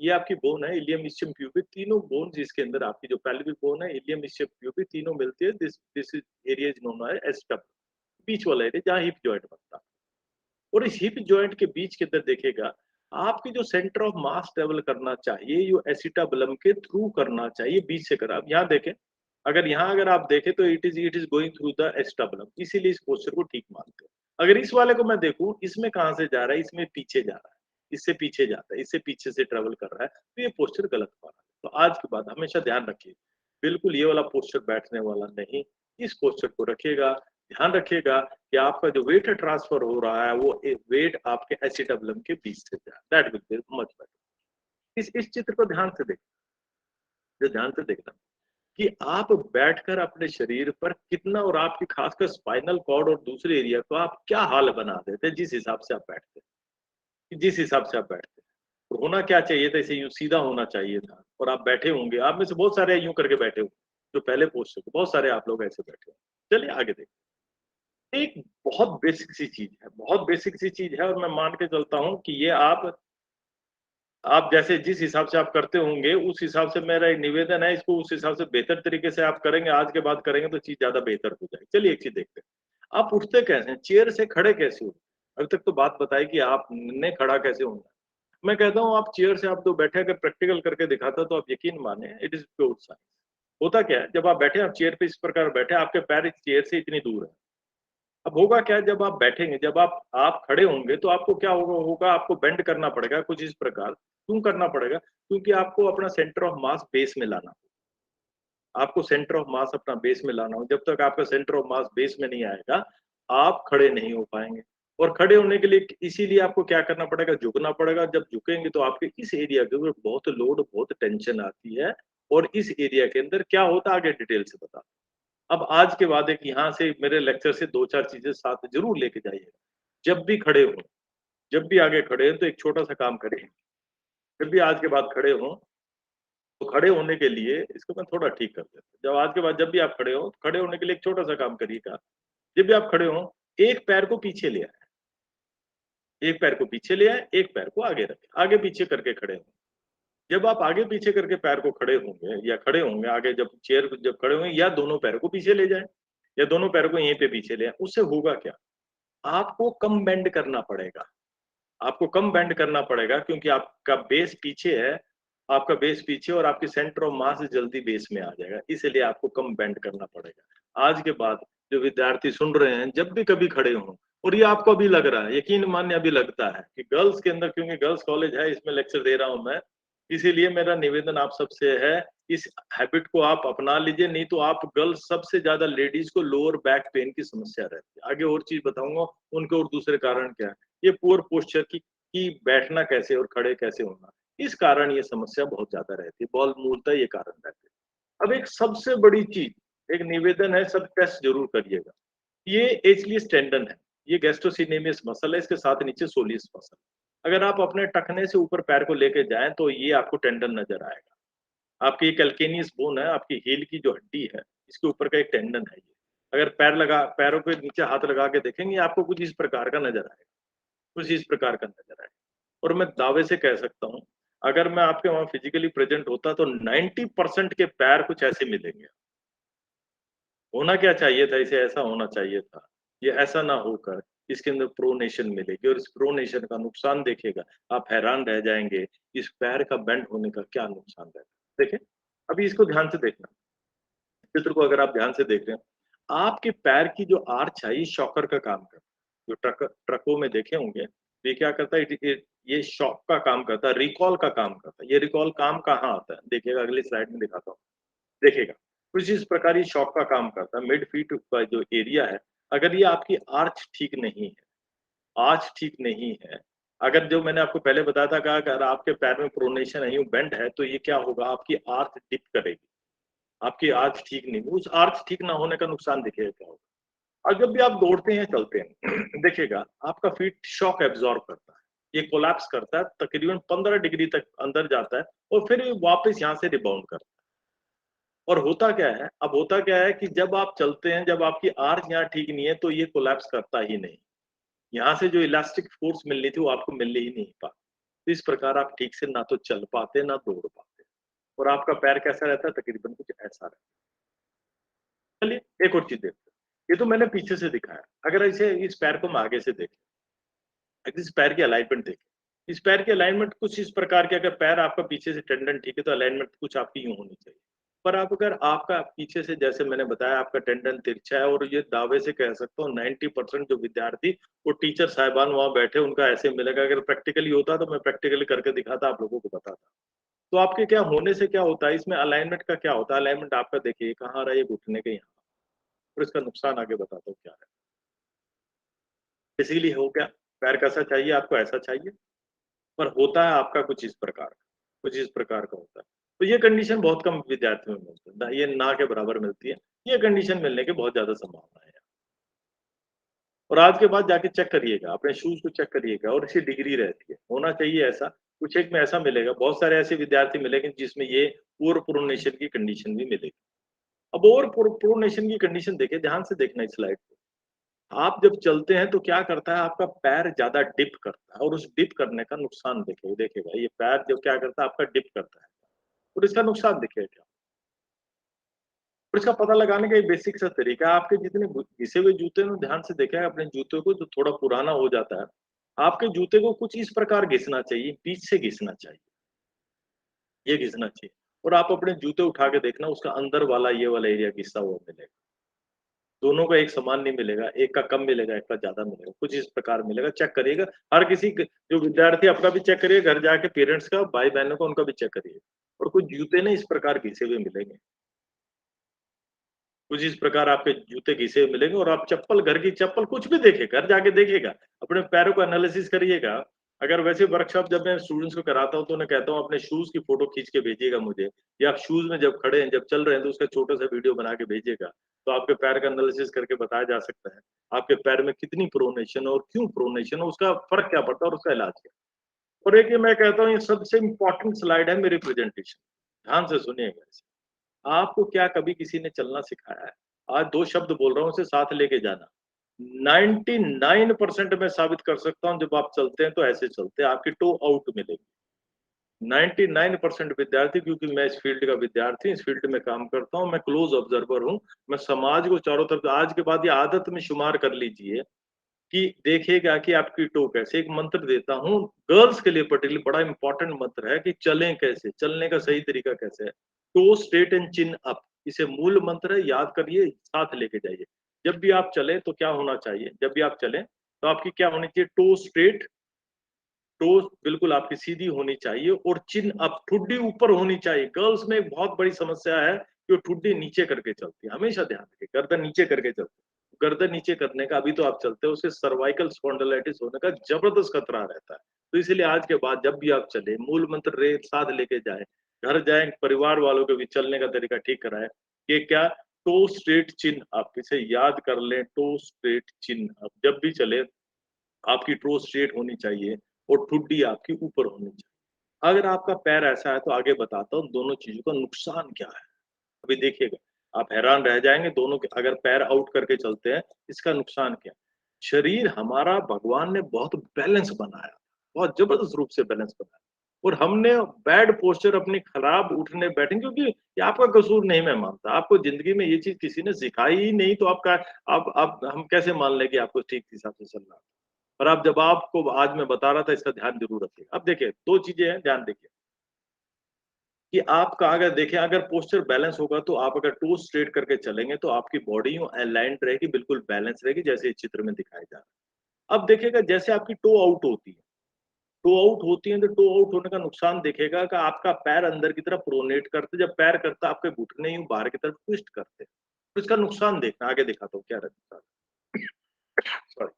ये आपकी बोन है, इलियम इस्चियम प्यूबिक, तीनों बोन्स इसके अंदर आपकी जो पेल्विक बोन है, इलियम इस्चियम प्यूबिक तीनों मिलती है, this is area is known as एस्टम, बीच वाला एरिया जहाँ हिप जॉइंट बनता है। और इस हिप जॉइंट के बीच के अंदर देखिएगा, आपकी जो सेंटर ऑफ मास ट्रेवल करना चाहिए, ये एसिटाबुलम के थ्रू करना चाहिए, बीच से कर आप यहाँ देखें, अगर आप देखें तो it is going through the acetabulum, इसीलिए इस पोस्चर को ठीक मानते हैं। अगर इस वाले को मैं देखूं, इसमें कहाँ से जा रहा है, इसमें पीछे जा रहा है, इससे पीछे जाता है, इससे पीछे से ट्रेवल कर रहा है, तो ये पोस्चर गलत हो रहा है। तो आज के बाद हमेशा ध्यान रखिए, बिल्कुल ये वाला पोस्चर बैठने वाला नहीं, इस पोस्चर को रखिएगा। ध्यान रखिएगा कि आपका जो वेट ट्रांसफर हो रहा है वो वेट आपके एसिटाबुलम के बीच से जाए, that will be much better. इस चित्र को ध्यान से ध्यान से देखना कि आप बैठकर अपने शरीर पर कितना और आपकी खासकर स्पाइनल कॉर्ड और दूसरे एरिया को आप क्या हाल बना देते हैं जिस हिसाब से आप बैठते हैं, जिस हिसाब से आप बैठते हैं। तो होना क्या चाहिए था, इसे यूं सीधा होना चाहिए था और आप बैठे होंगे, आप में से बहुत सारे यूं करके बैठे होंगे, जो पहले पोस्ट थे बहुत सारे आप लोग ऐसे बैठे होंगे। चलिए आगे देखते हैं। एक बहुत बेसिक सी चीज़ है, बहुत बेसिक सी चीज़ है और मैं मान के चलता हूँ कि ये आप जैसे जिस हिसाब से आप करते होंगे, उस हिसाब से मेरा एक निवेदन है, इसको उस हिसाब से बेहतर तरीके से आप करेंगे, आज के बाद करेंगे तो चीज़ ज़्यादा बेहतर हो जाएगी। चलिए एक चीज़ देखते हैं। आप उठते कैसे हैं? चेयर से खड़े कैसे हो? अभी तक तो बात बताई कि आपने खड़ा कैसे होना है। मैं कहता हूँ आप चेयर से आप तो बैठे अगर प्रैक्टिकल करके दिखाता तो आप यकीन माने इट इज़ प्योर साइंस। होता क्या है, जब आप बैठे आप चेयर पे इस प्रकार बैठे, आपके पैर इस चेयर से इतनी दूर है। अब होगा क्या, जब आप बैठेंगे, जब आप खड़े होंगे तो आपको क्या होगा आपको बेंड करना पड़ेगा कुछ इस प्रकार। क्यों करना पड़ेगा? क्योंकि आपको अपना सेंटर ऑफ मास बेस में लाना हो। आपको सेंटर ऑफ मास अपना बेस में लाना हो। जब तक आपका सेंटर ऑफ मास बेस में नहीं आएगा, आप खड़े नहीं हो पाएँगे। और खड़े होने के लिए इसीलिए आपको क्या करना पड़ेगा, झुकना पड़ेगा। जब झुकेंगे तो आपके इस एरिया के ऊपर बहुत लोड, बहुत टेंशन आती है और इस एरिया के अंदर क्या होता है आगे डिटेल से बता। अब आज के बाद एक यहाँ से मेरे लेक्चर से 2-4 चीज़ें साथ ज़रूर लेके जाइएगा। जब भी खड़े हों, जब भी आगे खड़े हों तो एक छोटा-सा काम करें। जब भी आज के बाद खड़े हों, तो खड़े होने के लिए इसको मैं थोड़ा ठीक कर देता हूँ। जब आज के बाद जब भी आप खड़े हो, खड़े होने के लिए एक छोटा-सा काम करिएगा। जब भी आप खड़े हो, एक पैर को पीछे ले आएँ, एक पैर को पीछे ले आएँ, एक पैर को आगे रखें, आगे-पीछे करके खड़े हों। जब आप आगे-पीछे करके पैर को खड़े होंगे या खड़े होंगे आगे जब चेयर को जब खड़े होंगे या दोनों पैरों को पीछे ले जाएँ या दोनों पैरों को यहीं पे पीछे ले आएँ, उससे होगा क्या? आपको कम बेंड करना पड़ेगा। आपको कम बेंड करना पड़ेगा क्योंकि आपका बेस पीछे है, आपका बेस पीछे और आपकी सेंटर ऑफ मास जल्दी बेस में आ जाएगा, इसलिए आपको कम बेंड करना पड़ेगा। आज के बाद जो विद्यार्थी सुन रहे हैं, जब भी कभी खड़े हों और ये आपको अभी लग रहा है, यकीन मानिए अभी लगता है कि गर्ल्स के अंदर क्योंकि गर्ल्स कॉलेज है, इसमें लेक्चर दे रहा हूँ मैं, इसीलिए मेरा निवेदन आप सबसे है, इस हैबिट को आप अपना लीजिए, नहीं तो आप गर्ल्स सबसे ज़्यादा लेडीज़ को लोअर बैक पेन की समस्या रहती है। आगे और चीज़ बताऊँगा, उनके और दूसरे कारण क्या है। ये पुअर पोस्चर की बैठना कैसे और खड़े कैसे होना, इस कारण ये समस्या बहुत ज़्यादा रहती है, मूलतः ये कारण रहते हैं। अब एक सबसे बड़ी चीज़, एक निवेदन है सब टेस्ट ज़रूर करिएगा। ये एचलियस टेंडन है, ये गैस्ट्रोसिनेमियस मसल है, इसके साथ नीचे सोलियस मसल। अगर आप अपने टखने से ऊपर पैर को लेके जाएँ तो ये आपको टेंडन नज़र आएगा। आपकी ये कैल्केनियस बोन है, आपकी हील की जो हड्डी है, इसके ऊपर का एक टेंडन है ये। अगर पैरों के नीचे हाथ लगा के देखेंगे, आपको कुछ इस प्रकार का नज़र आएगा, कुछ इस प्रकार का नज़र आएगा। और मैं दावे से कह सकता हूँ, अगर मैं आपके वहाँ फिज़िकली प्रेज़ेंट होता तो 90% के पैर कुछ ऐसे मिलेंगे। होना क्या चाहिए था, इसे ऐसा होना चाहिए था। ये ऐसा ना होकर इसके अंदर प्रोनेशन मिलेगी और इस प्रोनेशन का नुकसान देखिएगा, आप हैरान रह जाएँगे, इस पैर का बेंड होने का क्या नुकसान रहता है। देखें, अभी इसको ध्यान से देखना, चित्र को अगर आप ध्यान से देख रहे हैं, आपके पैर की जो आर्च है, ये शॉकर का काम करता है। जो ट्रकों में देखे होंगे, ये क्या करता है, ये शॉक का काम करता है, रिकॉल का काम करता है। ये रिकॉल काम कहाँ आता है? देखिएगा अगली स्लाइड में दिखाता हूँ। देखिएगा, कुछ इस प्रकार ये शॉक का काम करता है। मिड फीट का जो एरिया है, अगर ये आपकी आर्च ठीक नहीं है, आर्च ठीक नहीं है, अगर जो मैंने आपको पहले बताया था कि अगर आपके पैर में प्रोनेशन है, यूँ बेंड है, तो ये क्या होगा, आपकी आर्च डिप करेगी। आपकी आर्च ठीक नहीं, उस आर्च ठीक ना होने का नुकसान देखिएगा क्या होगा। और जब भी आप दौड़ते हैं, चलते हैं, देखिएगा आपका फीट शॉक एब्ज़ॉर्ब करता है। ये कोलैप्स करता है, तकरीबन 15 डिग्री तक अंदर जाता है और फिर ये वापस यहाँ से रिबाउंड करता है। और होता क्या है, अब होता क्या है कि जब आप चलते हैं, जब आपकी आर्च यहाँ ठीक नहीं है, तो ये कोलैप्स करता ही नहीं। यहाँ से जो इलास्टिक फ़ोर्स मिलनी थी, वो आपको मिल ही नहीं पाती। तो इस प्रकार आप ठीक से ना तो चल पाते, ना दौड़ पाते और आपका पैर कैसा रहता है, तकरीबन कुछ ऐसा रहता है। चलिए, एक और चीज़ देखते हैं। ये तो मैंने पीछे से दिखाया। अगर इसे इस पैर को हम आगे से देखें, अगर इस पैर की अलाइनमेंट देखें, इस पैर की अलाइनमेंट कुछ इस प्रकार की, अगर पैर आपका पीछे से टेंडन ठीक है, तो अलाइनमेंट कुछ आपकी यूँ होनी चाहिए। पर आप अगर आपका पीछे से, जैसे मैंने बताया, आपका टेंडन तिरछा है और ये दावे से कह सकता हूँ 90% जो विद्यार्थी, वो टीचर साहिबान वहाँ बैठे, उनका ऐसे मिलेगा। अगर प्रैक्टिकली होता तो मैं प्रैक्टिकली करके दिखाता, आप लोगों को बताता। तो आपके क्या होने से क्या होता है, इसमें अलाइनमेंट का क्या होता है? अलाइनमेंट आपका देखिए कहाँ आ रहा है, ये घुटने के यहाँ, और इसका नुकसान आगे बताता हूँ क्या है। इसीलिए हो गया, पैर कैसा चाहिए आपको, ऐसा चाहिए, पर होता है आपका कुछ इस प्रकार का, कुछ इस प्रकार का होता है। तो ये कंडीशन बहुत कम विद्यार्थियों में मिलती है, ना ये ना के बराबर मिलती है। ये कंडीशन मिलने की बहुत ज़्यादा संभावना है। और आज के बाद जाके चेक करिएगा, अपने शूज़ को चेक करिएगा और इसकी डिग्री रहती है, होना चाहिए ऐसा, कुछ एक में ऐसा मिलेगा, बहुत सारे ऐसे विद्यार्थी मिलेंगे जिसमें ये पुअर प्रोनेशन की कंडीशन भी मिलेगी। अब ओवर प्रोनेशन की कंडीशन देखिए, ध्यान से देखना इस स्लाइड को। आप जब चलते हैं तो क्या करता है, आपका पैर ज़्यादा डिप करता है और उस डिप करने का नुकसान देखिएगा, ये पैर जब क्या करता है, आपका डिप करता है और इसका नुकसान देखिए क्या। और इसका पता लगाने का एक बेसिक सा तरीका है, आपके जितने घिसे हुए जूते हैं, ध्यान से देखें अपने जूते को, जो थोड़ा पुराना हो जाता है, आपके जूते को कुछ इस प्रकार घिसना चाहिए, बीच से घिसना चाहिए, ये घिसना चाहिए। और आप अपने जूते उठा के देखना, उसका अंदर वाला ये वाला एरिया घिसा हुआ मिलेगा। दोनों का एक समान नहीं मिलेगा, एक का कम मिलेगा, एक का ज़्यादा मिलेगा, कुछ इस प्रकार मिलेगा, चेक करिएगा। हर किसी क जो विद्यार्थी अपना भी चेक करिए, घर जाके पेरेंट्स का, भाई-बहनों का, उनका भी चेक करिए। और कुछ जूते ना इस प्रकार घिसे हुए मिलेंगे, कुछ इस प्रकार आपके जूते घिसे हुए मिलेंगे और आप चप्पल, घर की चप्पल कुछ भी देखिए, घर जाके देखिएगा, अपने पैरों को एनालिसिस करिएगा। अगर वैसे वर्कशॉप जब मैं स्टूडेंट्स को कराता हूँ, तो उन्हें कहता हूँ अपने शूज़ की फ़ोटो खींच के भेजिएगा मुझे, या आप शूज़ में जब खड़े हैं, जब चल रहे हैं, तो उसका छोटा-सा वीडियो बना के भेजिएगा। तो आपके पैर का एनालिसिस करके बताया जा सकता है, आपके पैर में कितनी प्रोनेशन है और क्यों प्रोनेशन है, उसका फ़र्क क्या पड़ता है और उसका इलाज क्या है। और एक ये मैं कहता हूँ, ये सबसे इम्पोर्टेंट स्लाइड है मेरी प्रेज़ेंटेशन। ध्यान से सुनिएगा इसे। आपको क्या कभी किसी ने चलना सिखाया है? आज 2 शब्द बोल रहा हूँ, उसे साथ लेके जाना। 99% मैं साबित कर सकता हूँ, जब आप चलते हैं तो ऐसे चलते हैं, आपकी टो आउट मिलेगी। 99% विद्यार्थी, क्योंकि मैं इस फील्ड का विद्यार्थी, इस फील्ड में काम करता हूँ, मैं क्लोज़ ऑब्जर्वर हूँ। मैं समाज को चारों तरफ आज के बाद ये आदत में शुमार कर लीजिए कि देखिएगा कि आपकी टो कैसे। एक मंत्र देता हूँ, गर्ल्स के लिए पर्टिकुलरली बड़ा इंपॉर्टेंट मंत्र है कि चलें कैसे, चलने का सही तरीका कैसे है। Toe straight and chin up, इसे मूल मंत्र है, याद करिए, साथ लेके जाइए। जब भी आप चलें तो क्या होना चाहिए? जब भी आप चलें तो आपकी क्या होनी चाहिए? टो स्ट्रेट, टो बिल्कुल आपकी सीधी होनी चाहिए और चिन अप, ठुड्डी ऊपर होनी चाहिए। गर्ल्स में एक बहुत बड़ी समस्या है कि वो ठुड्डी नीचे करके चलती है। हमेशा ध्यान रखिए, गर्दन नीचे करके चलती है। गर्दन नीचे करने का, अभी तो आप चलते हो, उससे सर्वाइकल स्पॉन्डिलाइटिस होने का जबरदस्त खतरा रहता है। तो इसलिए आज के बाद जब भी आप चले, मूल मंत्र रे साथ लेके जाएँ। घर जाएँ, परिवार वालों को भी चलने का तरीका ठीक कराएँ। ये क्या? टो स्ट्रेट चिन अप, इसे याद कर लें, टो स्ट्रेट चिन अप। जब भी चले आपकी टो स्ट्रेट होनी चाहिए और ठुड्डी आपकी ऊपर होनी चाहिए। अगर आपका पैर ऐसा है तो आगे बताता हूँ दोनों चीज़ों का नुकसान क्या है। अभी देखिएगा, आप हैरान रह जाएँगे, दोनों के अगर पैर आउट करके चलते हैं, इसका नुकसान क्या है? शरीर हमारा भगवान ने बहुत बैलेंस बनाया, बहुत ज़बरदस्त रूप से बैलेंस बनाया और हमने बैड पोस्चर अपनी खराब उठने-बैठने, क्योंकि ये आपका कसूर नहीं, मैं मानता। आपको ज़िंदगी में ये चीज़ किसी ने सिखाई ही नहीं, तो आपका आप हम कैसे मान लें कि आपको ठीक हिसाब से चलना है? और अब जब आपको आज मैं बता रहा था, इसका ध्यान ज़रूर रखिएगा। अब देखिए 2 चीज़ें हैं, ध्यान देखिए कि आपका अगर देखें, अगर पोस्चर बैलेंस होगा तो आप अगर टो स्ट्रेट करके चलेंगे तो आपकी बॉडी यूँ अलाइन्ड रहेगी, बिल्कुल बैलेंस रहेगी, जैसे इस चित्र में दिखाया जा रहा है। अब देखिएगा जैसे आपकी टो आउट होती है, टो आउट होती है तो टो आउट होने का नुकसान देखिएगा कि आपका पैर अंदर की तरफ प्रोनेट करते, जब पैर करता है आपके घुटने यूँ बाहर की तरफ ट्विस्ट करते हैं। तो इसका नुकसान देखना, आगे दिखाता हूँ क्या रहता है। सॉरी।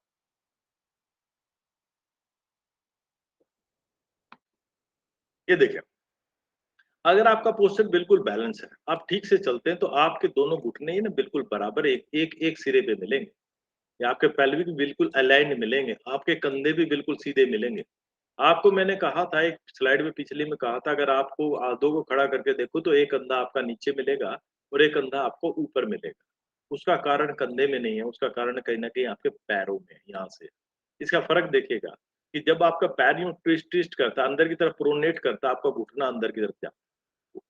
ये देखिए, अगर आपका पोस्चर बिल्कुल बैलेंस है, आप ठीक से चलते हैं, तो आपके दोनों घुटने ही ना बिल्कुल बराबर एक सिरे पे मिलेंगे। या आपके पेल्विक भी बिल्कुल अलाइन्ड मिलेंगे, आपके कंधे भी बिल्कुल सीधे मिलेंगे। आपको मैंने कहा था, एक स्लाइड में पिछली में कहा था, अगर आपको आधों को खड़ा करके देखो तो एक कंधा आपका नीचे मिलेगा और एक कंधा आपको ऊपर मिलेगा। उसका कारण कंधे में नहीं है, उसका कारण कहीं न कहीं आपके पैरों में है, यहाँ से। इसका फ़र्क देखिएगा कि जब आपका पैर यूँ ट्विस्ट-ट्विस्ट करता है, अंदर की तरफ प्रोनेट करता है, आपका घुटना अंदर की तरफ जाता है।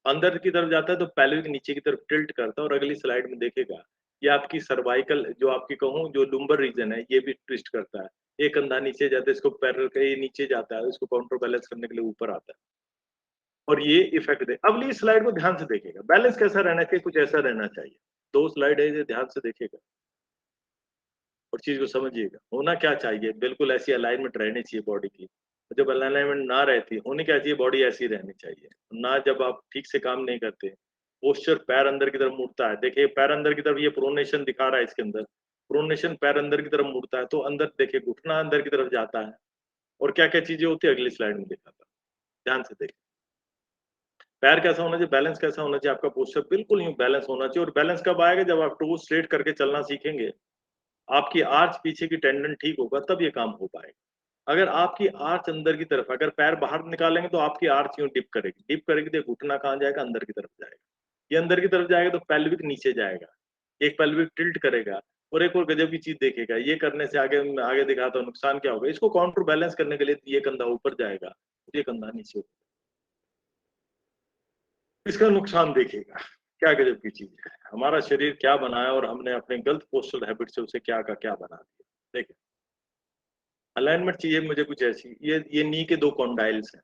अंदर की तरफ जाता है तो पेल्विक नीचे की तरफ टिल्ट करता है और अगली स्लाइड में देखिएगा, ये आपकी सर्वाइकल जो आपकी कहूँ जो लुम्बर रीजन है, ये भी ट्विस्ट करता है। एक कंधा नीचे जाता है, इसको पैरेलल का ये नीचे जाता है, इसको काउंटर बैलेंस करने के लिए ऊपर आता है और ये इफ़ेक्ट दे अगली स्लाइड को ध्यान से देखिएगा, बैलेंस कैसा रहना चाहिए? कुछ ऐसा रहना चाहिए। 2 स्लाइड है, इसे ध्यान से देखिएगा और चीज़ को समझिएगा। होना क्या चाहिए? बिल्कुल ऐसी अलाइनमेंट रहनी चाहिए बॉडी की। जब अलाइनमेंट ना रहती, होनी क्या चाहिए? बॉडी ऐसी रहनी चाहिए। ना जब आप ठीक से काम नहीं करते, पोस्चर पैर अंदर की तरफ मुड़ता है। देखिए पैर अंदर की तरफ ये प्रोनेशन दिखा रहा है इसके अंदर। प्रोनेशन पैर अंदर की तरफ मुड़ता है, तो अंदर देखिए घुटना अंदर की तरफ जाता है और क्या-क्या चीज़ें होती है अगली स्लाइड में दिखाता हूँ। ध्यान से देखिए। पैर कैसा होना चाहिए? बैलेंस कैसा होना चाहिए? आपका पोस्चर बिल्कुल यूँ बैलेंस होना चाहिए और बैलेंस कब आएगा? जब आप टो स्ट्रेट करके चलना सीखेंगे। आपकी आर्च पीछे की टेंडन ठीक होगा तब ये काम हो पाएगा। अगर आपकी आर्च अंदर की तरफ, अगर पैर बाहर निकालेंगे तो आपकी आर्च यूँ डिप करेगी तो घुटना कहाँ जाएगा? अंदर की तरफ जाएगा। ये अंदर की तरफ जाएगा तो पेल्विक नीचे जाएगा। एक पेल्विक टिल्ट करेगा और एक और गज़ब की चीज़ देखिएगा, ये करने से आगे मैं आगे दिखाता हूँ नुकसान क्या होगा। इसको काउंटर बैलेंस करने के लिए ये कंधा ऊपर जाएगा, ये कंधा नीचे होगा। इसका नुकसान देखिएगा, क्या गज़ब की चीज़ है। हमारा शरीर क्या बनाया और हमने अपने गलत पोस्चरल हैबिट से उसे क्या का क्या बना दिया। देखिए, अलाइनमेंट चाहिए मुझे कुछ ऐसी, ये नी के 2 कॉन्डाइल्स हैं।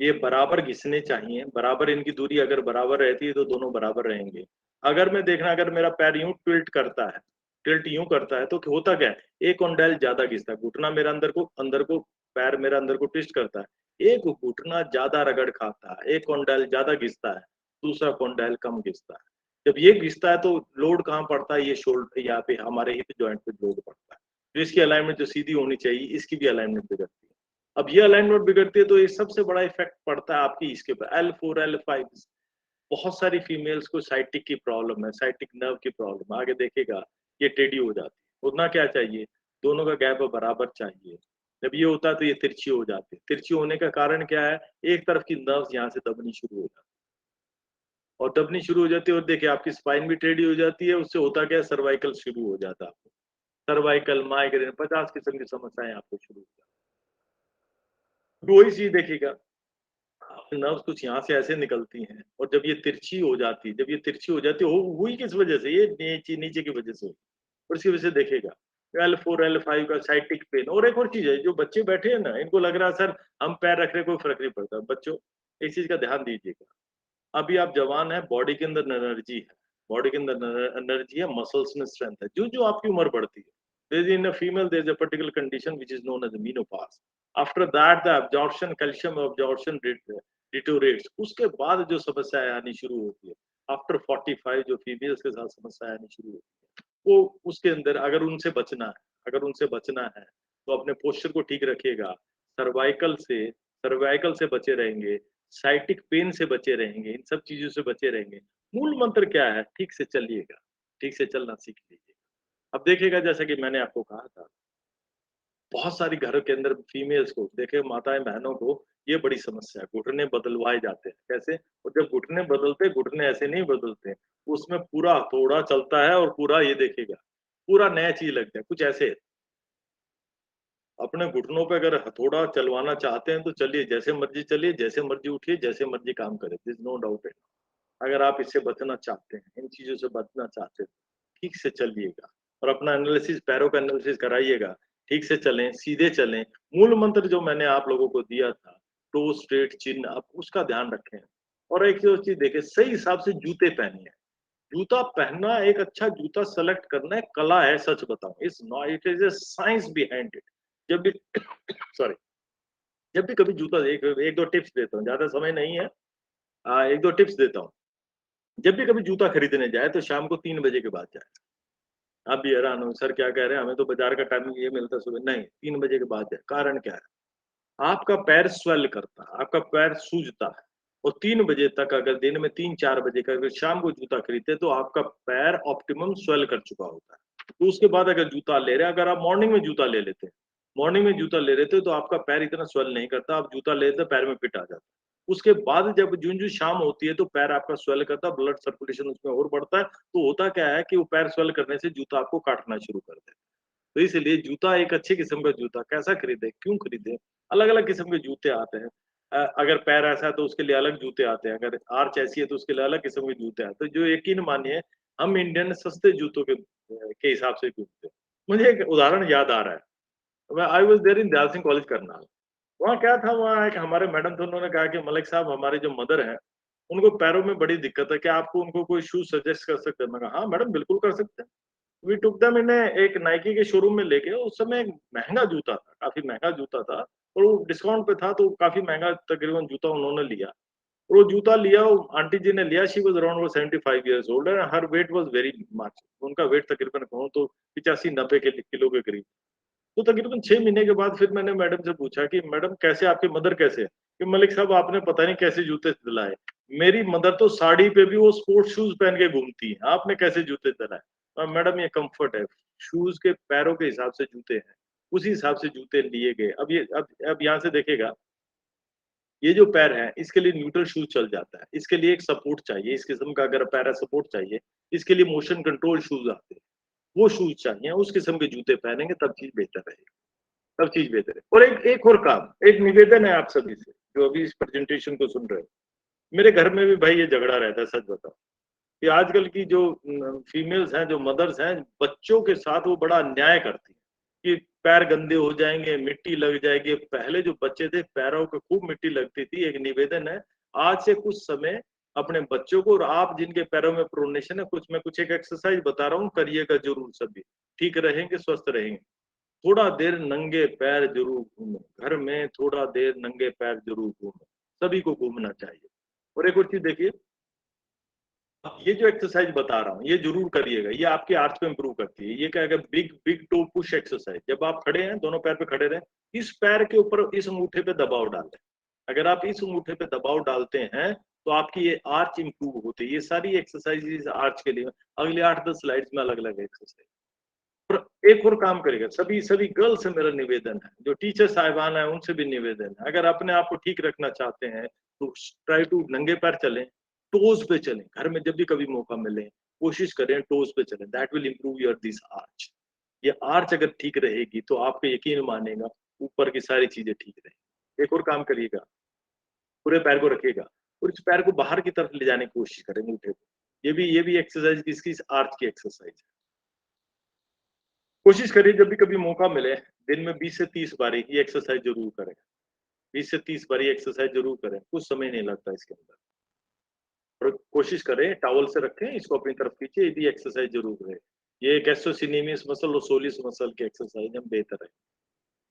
ये बराबर घिसने चाहिए, बराबर इनकी दूरी अगर बराबर रहती है तो दोनों बराबर रहेंगे। अगर मैं देखना, अगर मेरा पैर यूँ टिल्ट यूँ करता है तो होता क्या है, एक कॉन्डाइल ज़्यादा घिसता है, घुटना मेरा अंदर को पैर मेरा अंदर को ट्विस्ट करता है। एक घुटना ज़्यादा रगड़ खाता है, एक कॉन्डाइल ज़्यादा घिसता है, दूसरा कॉन्डाइल कम घिसता है। जब ये घिसता है तो लोड कहाँ पड़ता है, ये यहाँ पे हमारे हिप जॉइंट पे लोड पड़ता है। तो इसकी अलाइनमेंट जो सीधी होनी चाहिए, इसकी भी अलाइनमेंट बिगड़ती है। अब ये अलाइनमेंट बिगड़ती है तो ये सबसे बड़ा इफेक्ट पड़ता है आपकी इसके ऊपर L4 L5। बहुत सारी फीमेल्स को साइटिक की प्रॉब्लम है, साइटिक नर्व की प्रॉब्लम है। आगे देखिएगा ये टेढ़ी हो जाती है। होना क्या चाहिए? दोनों का गैप बराबर चाहिए। जब ये होता है तो ये तिरछी हो जाती है। तिरछी होने का कारण क्या है? एक तरफ की नर्व्स यहाँ से दबनी शुरू हो जाती है। और दबनी शुरू हो जाती है और देखिए आपकी स्पाइन भी टेढ़ी हो जाती है, उससे होता क्या है, सर्वाइकल शुरू हो जाता है आपको, सर्वाइकल, माइग्रेन, 50 किस्म की समस्याएं आपको शुरू हो जाती है। तो वही चीज देखिएगा, नर्व्स कुछ यहाँ से ऐसे निकलती हैं और जब ये तिरछी हो जाती है, जब ये तिरछी हो जाती है, हुई किस वजह से, ये नीचे नीचे की वजह से हुई। और इसकी वजह से देखिएगा L4 L5 का साइटिक पेन। और एक और चीज है, जो बच्चे बैठे हैं ना, इनको लग रहा है सर हम पैर रख रहे कोई फर्क नहीं पड़ता। बच्चों, इस चीज का ध्यान दीजिएगा, अभी आप जवान हैं, बॉडी के अंदर एनर्जी है, बॉडी के अंदर एनर्जी है, मसल्स में स्ट्रेंथ है। जो जो आपकी उम्र बढ़ती है, there is in a female there is a particular condition which is known as menopause. After that the absorption, calcium absorption deteriorates. उसके बाद जो समस्याएं आनी शुरू होती है आफ्टर 45, जो फीमेल्स के साथ समस्याएं आनी शुरू होती है, वो उसके अंदर अगर उनसे बचना है, अगर उनसे बचना है तो अपने पोस्चर को ठीक रखिएगा, सर्वाइकल से बचे रहेंगे, साइटिक पेन से बचे रहेंगे, इन सब चीजों से बचे रहेंगे। मूल मंत्र क्या है, ठीक से चलिएगा, ठीक से चलना सीख लीजिए। अब देखिएगा, जैसा कि मैंने आपको कहा था, बहुत सारी घरों के अंदर फीमेल्स को देखिए, माताएं बहनों को ये बड़ी समस्या है, घुटने बदलवाए जाते हैं। कैसे? और जब घुटने बदलते, घुटने ऐसे नहीं बदलते, उसमें पूरा हथौड़ा चलता है और पूरा ये देखिएगा, पूरा नया चीज लगता है, कुछ ऐसे। अपने घुटनों पे अगर हथौड़ा चलवाना चाहते हैं तो चलिए, जैसे मर्जी चलिए, जैसे मर्जी उठिए, जैसे मर्जी काम करें, दिस नो डाउट है। अगर आप इससे बचना चाहते हैं, इन चीजों से बचना चाहते हैं, ठीक से चलिएगा और अपना एनालिसिस, पैरों का एनालिसिस कराइएगा, ठीक से चलें, सीधे चलें। मूल मंत्र जो मैंने आप लोगों को दिया था, टो स्ट्रेट, चिन अप, उसका ध्यान रखें। और एक जो चीज देखिए, सही हिसाब से जूते पहनिए। जूता पहनना, एक अच्छा जूता सेलेक्ट करना एक कला है, सच बताऊं, it's not, it is A science behind it. जब भी सॉरी, जब भी कभी जूता, एक दो टिप्स देता हूँ, ज्यादा समय नहीं है, एक दो टिप्स देता हूँ। जब भी कभी जूता खरीदने जाए तो शाम को 3 बजे के बाद जाए। आप भी हैरान हो, सर क्या कह रहे हैं, हमें तो बाजार का टाइमिंग ये मिलता है सुबह। नहीं, 3 बजे के बाद जाए। कारण क्या है? आपका पैर स्वेल करता है, आपका पैर सूजता है, और 3 बजे तक, अगर दिन में 3-4 बजे का अगर शाम को जूता खरीदते तो आपका पैर ऑप्टिमम स्वेल कर चुका होता है। तो उसके बाद अगर जूता ले रहे हैं, अगर आप मॉर्निंग में जूता ले लेते हैं, मॉर्निंग में जूता ले लेते तो आपका पैर इतना स्वेल नहीं करता, आप जूता लेते पैर में फिट आ जाता। उसके बाद जब जूं शाम होती है तो पैर आपका स्वेल करता, ब्लड सर्कुलेशन उसमें और बढ़ता है, तो होता क्या है कि वो पैर स्वेल करने से जूता आपको काटना शुरू कर देता है। तो इसलिए जूता, एक अच्छे किस्म का जूता कैसा खरीदे, क्यों खरीदे? अलग अलग किस्म के जूते आते हैं। अगर पैर ऐसा है तो उसके लिए अलग जूते आते हैं, अगर आर्च ऐसी है तो उसके लिए अलग किस्म के जूते आते हैं। तो जो यकीन मानिए, हम इंडियन सस्ते जूतों के हिसाब से घूमते हैं। मुझे एक उदाहरण याद आ रहा है, I was there in Dayal Singh college Karnal. वहाँ क्या था, वहाँ एक हमारे मैडम थे, उन्होंने कहा कि मलिक साहब, हमारे जो मदर हैं, उनको पैरों में बड़ी दिक्कत है, क्या आपको उनको कोई शूज सजेस्ट कर सकते हैं? मैं कहा हाँ मैडम, बिल्कुल कर सकते हैं। वी टुक देम इन एक नाइकी के शोरूम में लेके। उस समय एक महंगा जूता था, काफी महंगा जूता था, और वो डिस्काउंट पे था, तो काफी महंगा तकरीबन जूता उन्होंने लिया। और वो जूता लिया, वो आंटी जी ने लिया, she was around 75 years old and her wait was very much. उनका वेट तकरीबन कहूँ तो 85-90 किलो के करीब। तो तकरीबन 6 महीने के बाद फिर मैंने मैडम से पूछा कि मैडम कैसे, आपकी मदर कैसे है? कि मलिक साहब, आपने पता नहीं कैसे जूते दिलाए, मेरी मदर तो साड़ी पे भी वो स्पोर्ट्स शूज पहन के घूमती है, आपने कैसे जूते दिलाए? मैडम ये कंफर्ट है, शूज के पैरों के हिसाब से जूते हैं, उसी हिसाब से जूते लिए गए। अब यहाँ से देखेगा, ये जो पैर है, इसके लिए न्यूट्रल शूज चल जाता है, इसके लिए एक सपोर्ट चाहिए, इस किस्म का अगर पैरा सपोर्ट चाहिए, इसके लिए मोशन कंट्रोल शूज आते हैं, वो शूज चाहिए, उस किस्म के जूते पहनेंगे तब चीज बेहतर रहेगी, सब चीज बेहतर है। और एक और काम, एक निवेदन है आप सभी से जो अभी इस प्रेजेंटेशन को सुन रहे हो। मेरे घर में भी भाई ये झगड़ा रहता है, सच बताओ, कि आजकल की जो फीमेल्स हैं, जो मदर्स हैं, बच्चों के साथ वो बड़ा अन्याय करती है कि पैर गंदे हो जाएंगे, मिट्टी लग जाएगी। पहले जो बच्चे थे, पैरों को खूब मिट्टी लगती थी। एक निवेदन है, आज से कुछ समय अपने बच्चों को, और आप जिनके पैरों में प्रोनेशन है, कुछ एक एक्सरसाइज बता रहा हूँ, करिएगा जरूर, सभी ठीक रहेंगे, स्वस्थ रहेंगे। थोड़ा देर नंगे पैर जरूर घूमें, घर में थोड़ा देर नंगे पैर जरूर घूमें, सभी को घूमना चाहिए। और एक और चीज देखिए, ये जो एक्सरसाइज बता रहा हूँ, ये जरूर करिएगा, ये आपके आर्च को इंप्रूव करती है। ये क्या है, big big toe push exercise. जब आप खड़े हैं, दोनों पैर पे खड़े रहें, इस पैर के ऊपर इस अंगूठे पे दबाव डालें। अगर आप इस अंगूठे पे दबाव डालते हैं तो आपकी ये आर्च इंप्रूव होती है। ये सारी एक्सरसाइज आर्च के लिए, अगले 8-10 स्लाइड्स में अलग अलग एक्सरसाइज। और एक और काम करेगा, सभी सभी गर्ल्स से मेरा निवेदन है, जो टीचर साहिबान है उनसे भी निवेदन है, अगर अपने आप को ठीक रखना चाहते हैं तो ट्राई टू नंगे पैर चलें, टोज पे चलें, घर में जब भी कभी मौका मिले कोशिश करें टोज पे चलें, that will improve your this arch. ये आर्च अगर ठीक रहेगी तो आपको यकीन मानेगा ऊपर की सारी चीजें ठीक रहेंगी। एक और काम करिएगा, पूरे पैर को रखिएगा और इस पैर को बाहर की तरफ ले जाने की कोशिश करें अंगूठे को। ये भी एक्सरसाइज किसकी, आर्च की एक्सरसाइज है। कोशिश करिए जब भी कभी मौका मिले दिन में 20 से 30 बारी ये एक्सरसाइज जरूर करें। 20 से 30 बारी एक्सरसाइज जरूर करें, कुछ समय नहीं लगता इसके अंदर। और कोशिश करें टॉवल से रखें, इसको अपनी तरफ खींचे, ये भी एक्सरसाइज जरूर रहे। ये गैस्ट्रोसिनेमियस मसल और सोलिस मसल की एक्सरसाइज हम बेहतर है।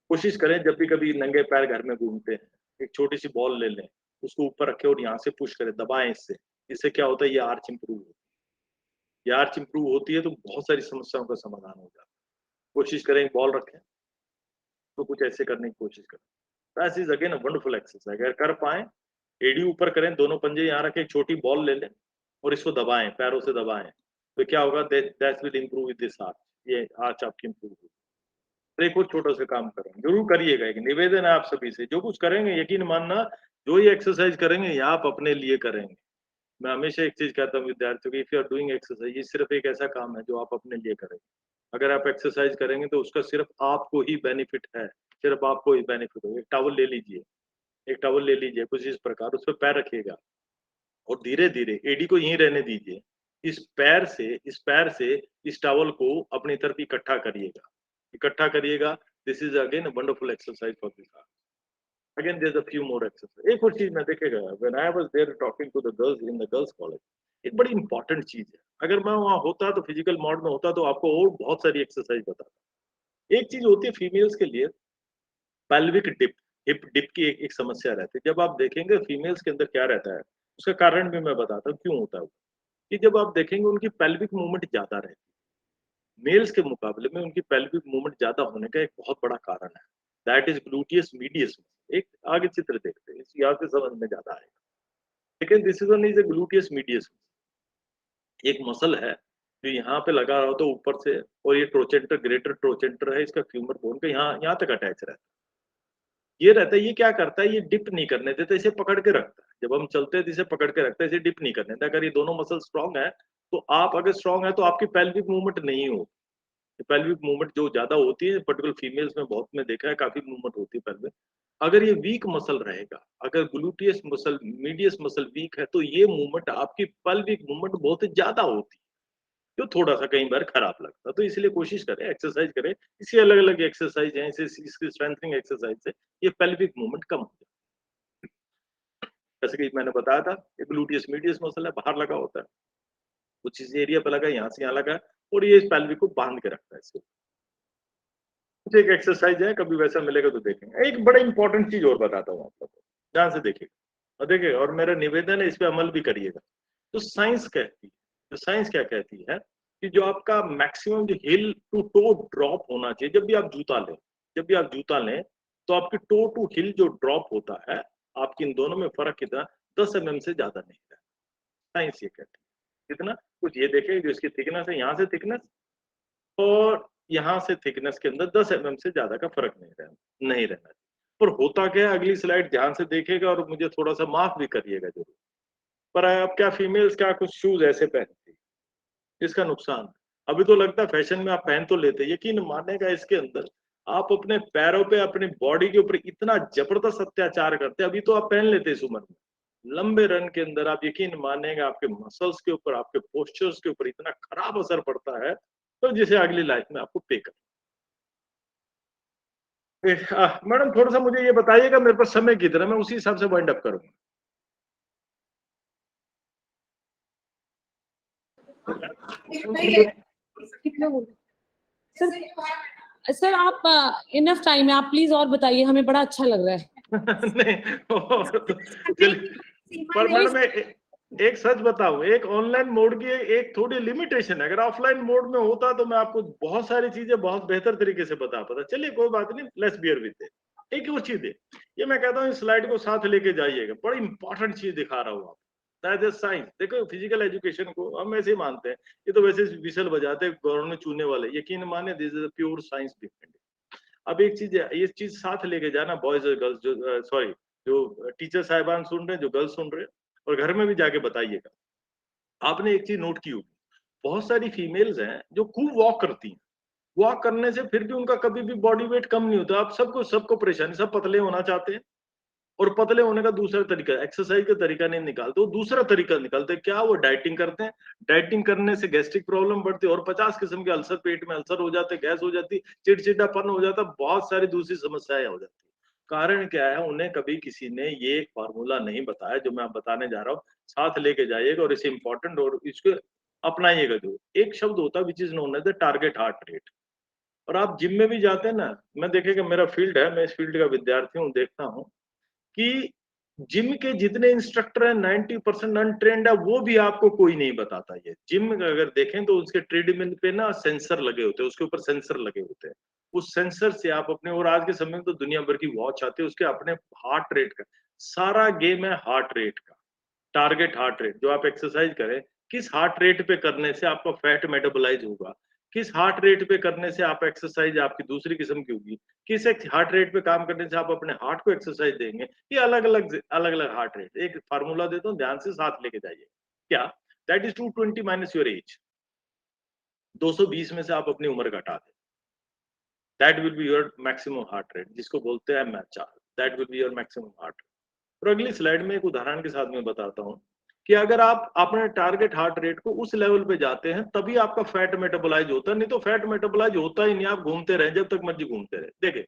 कोशिश करें जब भी कभी नंगे पैर घर में घूमते हैं, एक छोटी सी बॉल ले लें, उसको ऊपर रखें और यहाँ से पुश करें, दबाएं इससे। इससे क्या होता है, ये आर्च इंप्रूव होती है। ये आर्च इंप्रूव होती है तो बहुत सारी समस्याओं का समाधान हो जाता है। कोशिश करें बॉल रखें तो कुछ ऐसे करने की कोशिश करें। That is again a wonderful exercise. अगर कर पाए एडी ऊपर करें, दोनों पंजे यहाँ रखें, एक छोटी बॉल ले लें और इसको दबाएं, पैरों से दबाएं, तो क्या होगा, that will improve with this arch. ये आर्च आपकी इंप्रूव होगी। तो एक और छोटा सा काम करें, जरूर करिएगा, एक निवेदन है आप सभी से, जो कुछ करेंगे यकीन मानना, जो ये एक्सरसाइज करेंगे ये आप अपने लिए करेंगे। मैं हमेशा एक चीज कहता हूँ विद्यार्थियों को, if you are doing exercise, ये सिर्फ एक ऐसा काम है जो आप अपने लिए करेंगे। अगर आप एक्सरसाइज करेंगे तो उसका सिर्फ आपको ही बेनिफिट है, सिर्फ आपको ही बेनिफिट होगा। एक टॉवल ले लीजिए, एक टॉवल ले लीजिए कुछ इस प्रकार, उस पर पैर रखिएगा और धीरे धीरे एडी को यहीं रहने दीजिए। इस पैर से इस टॉवल को अपनी तरफ इकट्ठा करिएगा। This is again wonderful exercise for this art. Again there is a few more exercise. एक और चीज मैं देखेगा, when I was there talking to the girls in the girls college, एक बड़ी इंपॉर्टेंट चीज है। अगर मैं वहां होता तो फिजिकल मॉड में होता तो आपको और बहुत सारी एक्सरसाइज बताता। एक चीज होती है फीमेल्स के लिए, पेल्विक डिप, हिप डिप की एक समस्या रहती है। जब आप देखेंगे फीमेल्स के अंदर क्या रहता है, उसका कारण भी मैं बताता हूँ क्यों होता है वो। कि जब आप देखेंगे उनकी पेल्विक मूवमेंट ज्यादा रहती है, मेल्स के मुकाबले में उनकी पेल्विक मूवमेंट ज्यादा होने का एक बहुत बड़ा कारण है, दैट इज ग्लूटियस मीडियस। एक आगे चित्र देखते हैं, यहाँ से समझ में ज्यादा आएगा। लेकिन this is one is a gluteus medius, एक मसल है जो यहाँ पे लगा रहा हो तो ऊपर से, और ये ट्रोचेंटर, ग्रेटर ट्रोचेंटर है, इसका फ्यूमर बोन का यहाँ तक अटैच रहता है। ये रहता है, ये क्या करता है, ये डिप नहीं करने देता, इसे पकड़ के रखता है। जब हम चलते हैं तो इसे पकड़ के रखता है, इसे डिप नहीं करने देता। अगर ये दोनों मसल स्ट्रांग है तो आप अगर स्ट्रांग है तो आपकी पेल्विक मूवमेंट नहीं होगी। पेल्विक मूवमेंट जो ज्यादा होती है, पर्टिकुलर फीमेल्स में बहुत में देखा है, काफी मूवमेंट होती है पेल्विक। अगर ये वीक मसल रहेगा, अगर gluteus muscle, medius muscle week है, तो ये मूवमेंट आपकी पेल्विक मूवमेंट बहुत ज्यादा होती है, जो थोड़ा सा कई बार खराब लगता है। तो इसलिए कोशिश करें, एक्सरसाइज करें, इसकी अलग अलग एक्सरसाइज है, इसकी स्ट्रेंथनिंग एक्सरसाइज से ये पेल्विक मूवमेंट कम हो जाए। जैसे कि मैंने बताया था, ये ग्लूटियस मीडियस मसल है, बाहर लगा होता है, कुछ इस एरिया पे लगा, यहाँ से यहाँ लगा, और ये इस पेल्विक को बांध के रखता है। इसको कुछ एक एक्सरसाइज है, कभी वैसा मिलेगा तो देखेंगे। एक बड़ा इंपॉर्टेंट चीज और बताता हूँ आप लोगों को, ध्यान से देखिएगा और देखिएगा, और मेरा निवेदन है इस पे अमल भी करिएगा। तो साइंस कहती है, तो साइंस क्या कहती है कि जो आपका मैक्सिमम जो हिल टू टो ड्रॉप होना चाहिए, जब भी आप जूता लें तो आपकी टो टू हिल जो ड्रॉप होता है, आपकी इन दोनों में फर्क कितना, 10 mm से ज्यादा नहीं है। साइंस ये कहती है कितना, कुछ ये देखें, जो इसकी थिकनेस है, यहाँ से थिकनेस और यहाँ से थिकनेस के अंदर 10 mm से ज्यादा का फर्क नहीं रहना चाहिए। पर होता क्या है, अगली स्लाइड ध्यान से देखिएगा और मुझे थोड़ा सा माफ भी करिएगा जरूर। पर अब क्या फीमेल्स क्या कुछ शूज ऐसे पहनती है, इसका नुकसान। अभी तो लगता है फैशन में आप पहन तो लेते, यकीन मानेगा इसके अंदर आप अपने पैरों पे, अपनी बॉडी के ऊपर इतना जबरदस्त अत्याचार करते हैं। अभी तो आप पहन लेते इस उम्र में, लंबे रन के अंदर आप यकीन मानेगा आपके मसल्स के ऊपर, आपके पोस्चर्स के ऊपर इतना खराब असर पड़ता है, तो जिसे अगली लाइफ में आपको पे कर। मैडम थोड़ा सा मुझे ये बताइएगा, मेरे पास समय कितना, मैं उसी हिसाब से वाइंड अप करूंगा। सर आप इनफ टाइम है, आप प्लीज और बताइए, हमें बड़ा अच्छा लग रहा है। नहीं चलिए, पर मैडम एक सच बताऊं, एक ऑनलाइन मोड की एक थोड़ी लिमिटेशन है। अगर ऑफलाइन मोड में होता तो मैं आपको बहुत सारी चीजें बहुत बेहतर तरीके से बता पाता। चलिए कोई बात नहीं, लेट्स बियर विद इट। एक और चीज है, ये मैं कहता हूँ इस स्लाइड को साथ लेके जाइएगा, बड़ी इंपॉर्टेंट चीज दिखा रहा हूँ आप। That is science. देखो फिजिकल एजुकेशन को हम ऐसे ही मानते हैं, ये तो वैसे विसल बजाते गौरव में चूने वाले, यकीन माने this is pure science different. अब एक चीज है, ये चीज साथ लेके जाना, बॉयज और गर्ल्स, जो सॉरी जो टीचर साहिबान सुन रहे हैं, जो गर्ल्स सुन रहे हैं, और घर में भी जाके बताइएगा। आपने एक चीज नोट की होगी, बहुत सारी फीमेल्स हैं जो खूब वॉक करती हैं, वॉक करने से फिर भी उनका कभी भी बॉडी वेट कम नहीं होता। आप सबको परेशानी, सब पतले होना चाहते हैं, और पतले होने का दूसरा तरीका, एक्सरसाइज का तरीका नहीं निकालते, वो दूसरा तरीका निकालते। क्या? वो डाइटिंग करते हैं। डाइटिंग करने से गैस्ट्रिक प्रॉब्लम बढ़ती है और 50 किस्म के अल्सर, पेट में अल्सर हो जाते, गैस हो जाती, चिड़चिड़ापन हो जाता, बहुत सारी दूसरी समस्याएं हो जाती। कारण क्या है? उन्हें कभी किसी ने ये एक फार्मूला नहीं बताया जो मैं आप बताने जा रहा हूँ। साथ लेके जाइएगा और इसे इंपॉर्टेंट और इसको अपनाइएगा। जो एक शब्द होता है which is known as the target heart rate. और आप जिम में भी जाते हैं ना, मैं देखेगा, मेरा फील्ड है, मैं इस फील्ड का विद्यार्थी हूँ, देखता हूँ कि जिम के जितने इंस्ट्रक्टर हैं 90% अनट्रेन्ड है, वो भी आपको कोई नहीं बताता। ये जिम अगर देखें तो उसके ट्रेडमिल पे ना सेंसर लगे होते हैं, उसके ऊपर सेंसर लगे होते हैं। उस सेंसर से आप अपने, और आज के समय में तो दुनिया भर की वॉच आती है, उसके अपने हार्ट रेट का सारा गेम है, हार्ट रेट का, टारगेट हार्ट रेट। जो आप एक्सरसाइज करें, किस हार्ट रेट पे करने से आपका फैट मेटाबोलाइज होगा, किस हार्ट रेट पे करने से आप एक्सरसाइज आपकी दूसरी किस्म की होगी, किस एक हार्ट रेट पे काम करने से आप अपने हार्ट को एक्सरसाइज देंगे, ये अलग अलग हार्ट रेट। एक फार्मूला देता हूँ, ध्यान से साथ लेके जाइए। क्या? That is 220 minus your age. 220 में से आप अपनी उम्र घटा दें, that will be your maximum heart rate, जिसको बोलते हैं MHR। That will be your maximum heart. और अगली स्लाइड में एक उदाहरण के साथ मैं बताता हूँ कि अगर आप अपने टारगेट हार्ट रेट को उस लेवल पे जाते हैं, तभी आपका फैट मेटाबोलाइज होता है, नहीं तो फैट मेटाबोलाइज होता ही नहीं। आप घूमते रहे जब तक मर्जी घूमते रहे। देखिए,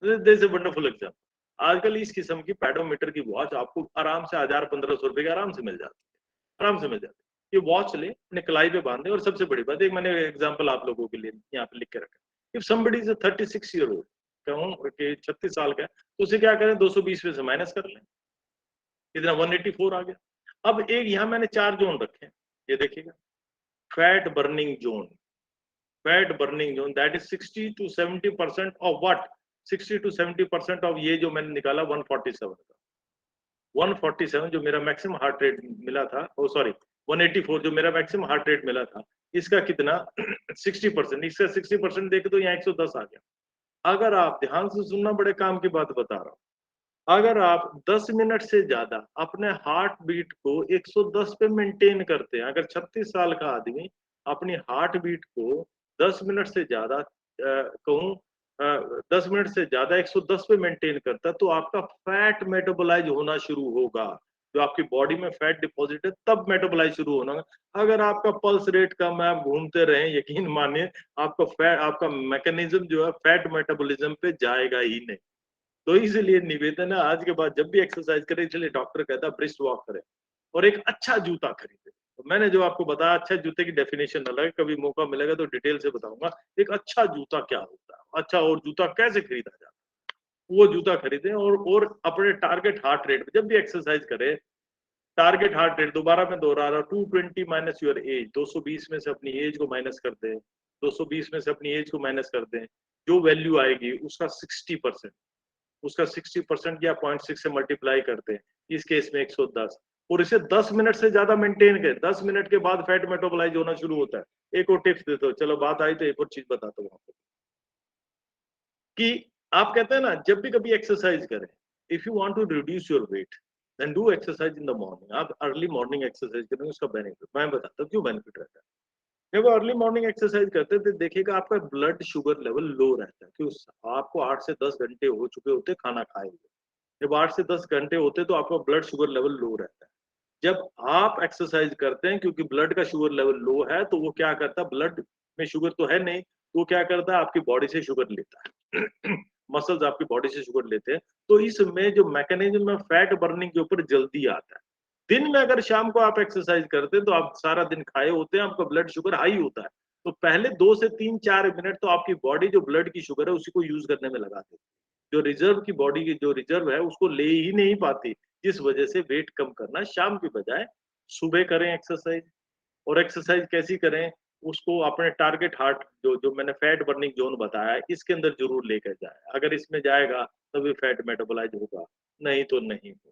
दिस इज वंडरफुल एग्जाम्पल। आजकल इस किस्म की पैडोमीटर की वॉच आपको आराम से 1000-1500 रुपए की आराम से मिल जाती है, आराम से मिल जाती है। ये वॉच ले, अपने कलाई पे बांधे। और सबसे बड़ी बात, एक मैंने एग्जाम्पल आप लोगों के लिए यहाँ पे लिख के रखा। If somebody is 36 year old, कहूँ कि 36 साल का है, तो उसे क्या करें, 220 में से माइनस कर लें, कितना, 184 आ गया। अब एक यहाँ मैंने 4 जोन रखे हैं, ये देखिएगा। Fat burning zone, fat burning zone that is 60 to 70% of what, 60 to 70% of ये जो मैंने निकाला 147 का, 147 जो मेरा मैक्सिमम हार्ट रेट मिला था, ओ सॉरी 184 जो मेरा मैक्सिमम हार्ट रेट मिला था, इसका कितना 60%, इसका 60% देखे तो यहाँ 110 आ गया। अगर आप ध्यान से सुनना, बड़े काम की बात बता रहा हूँ, अगर आप 10 मिनट से ज्यादा अपने हार्ट बीट को 110 पे मेंटेन करते हैं, अगर 36 साल का आदमी अपनी हार्ट बीट को 10 मिनट से ज्यादा कहूँ 10 मिनट से ज्यादा 110 पे मेंटेन करता है, तो आपका फैट मेटाबोलाइज होना शुरू होगा। जो आपकी बॉडी में फैट डिपॉजिट है, तब मेटाबोलाइज शुरू होना होगा। अगर आपका पल्स रेट कम है, आप घूमते रहें, यकीन मानिए आपका मैकेनिज्म जो है फैट मेटाबॉलिज्म पे जाएगा ही नहीं। तो इसलिए निवेदन है, आज के बाद जब भी एक्सरसाइज करें, इसलिए डॉक्टर कहता है ब्रिस्क वॉक करें और एक अच्छा जूता खरीदें। तो मैंने जो आपको बताया, अच्छा जूते की डेफिनेशन अलग है, कभी मौका मिलेगा तो डिटेल से बताऊंगा एक अच्छा जूता क्या होता है, अच्छा और जूता कैसे खरीदा जाता है, वो जूता खरीदें। और अपने टारगेट हार्ट रेट पे जब भी एक्सरसाइज करें, टारगेट हार्ट रेट दोबारा मैं दोहरा रहा हूँ, 220 माइनस योर एज, 220 में से अपनी एज को माइनस कर दें, 220 में से अपनी एज को माइनस कर दें, जो वैल्यू आएगी उसका 60%, उसका 60% या 0.6 से मल्टीप्लाई करते हैं, इस केस में 110, और इसे 10 मिनट से ज्यादा मेंटेन करें। 10 मिनट के बाद फैट मेटाबोलाइज होना शुरू होता है। एक और टिप्स देता हूँ, चलो बात आई तो एक और चीज बताता हूँ आपको कि आप कहते हैं ना, जब भी कभी एक्सरसाइज करें, if you want to reduce your weight then do exercise in the morning. आप अर्ली मॉर्निंग एक्सरसाइज करेंगे, उसका बेनिफिट मैं बताता हूँ क्यों बेनिफिट रहता है। जब अर्ली मॉर्निंग एक्सरसाइज करते हैं तो देखिएगा आपका ब्लड शुगर लेवल लो रहता है, क्यों? आपको 8 से 10 घंटे हो चुके होते खाना खाए हुए। जब 8 से 10 घंटे होते तो आपका ब्लड शुगर लेवल लो रहता है। जब आप एक्सरसाइज करते हैं, क्योंकि ब्लड का शुगर लेवल लो है, तो वो क्या करता है, ब्लड में शुगर तो है नहीं, तो वो क्या करता है, आपकी बॉडी से शुगर लेता है मसल्स आपकी बॉडी से शुगर लेते हैं, तो इसमें जो मैकेनिज्म है फैट बर्निंग के ऊपर जल्दी आता है। दिन में अगर शाम को आप एक्सरसाइज करते हैं तो आप सारा दिन खाए होते हैं, आपका ब्लड शुगर हाई होता है, तो पहले 2 से 3-4 मिनट तो आपकी बॉडी जो ब्लड की शुगर है उसी को यूज करने में लगा देती है। जो रिजर्व की बॉडी की जो रिजर्व है उसको ले ही नहीं पाती, जिस वजह से वेट कम करना शाम की बजाय सुबह करें एक्सरसाइज। और एक्सरसाइज कैसी करें, उसको अपने टारगेट हार्ट जो जो मैंने फैट बर्निंग जोन बताया है इसके अंदर जरूर लेकर जाए। अगर इसमें जाएगा तभी फैट मेटाबोलाइज होगा, नहीं तो नहीं होगा।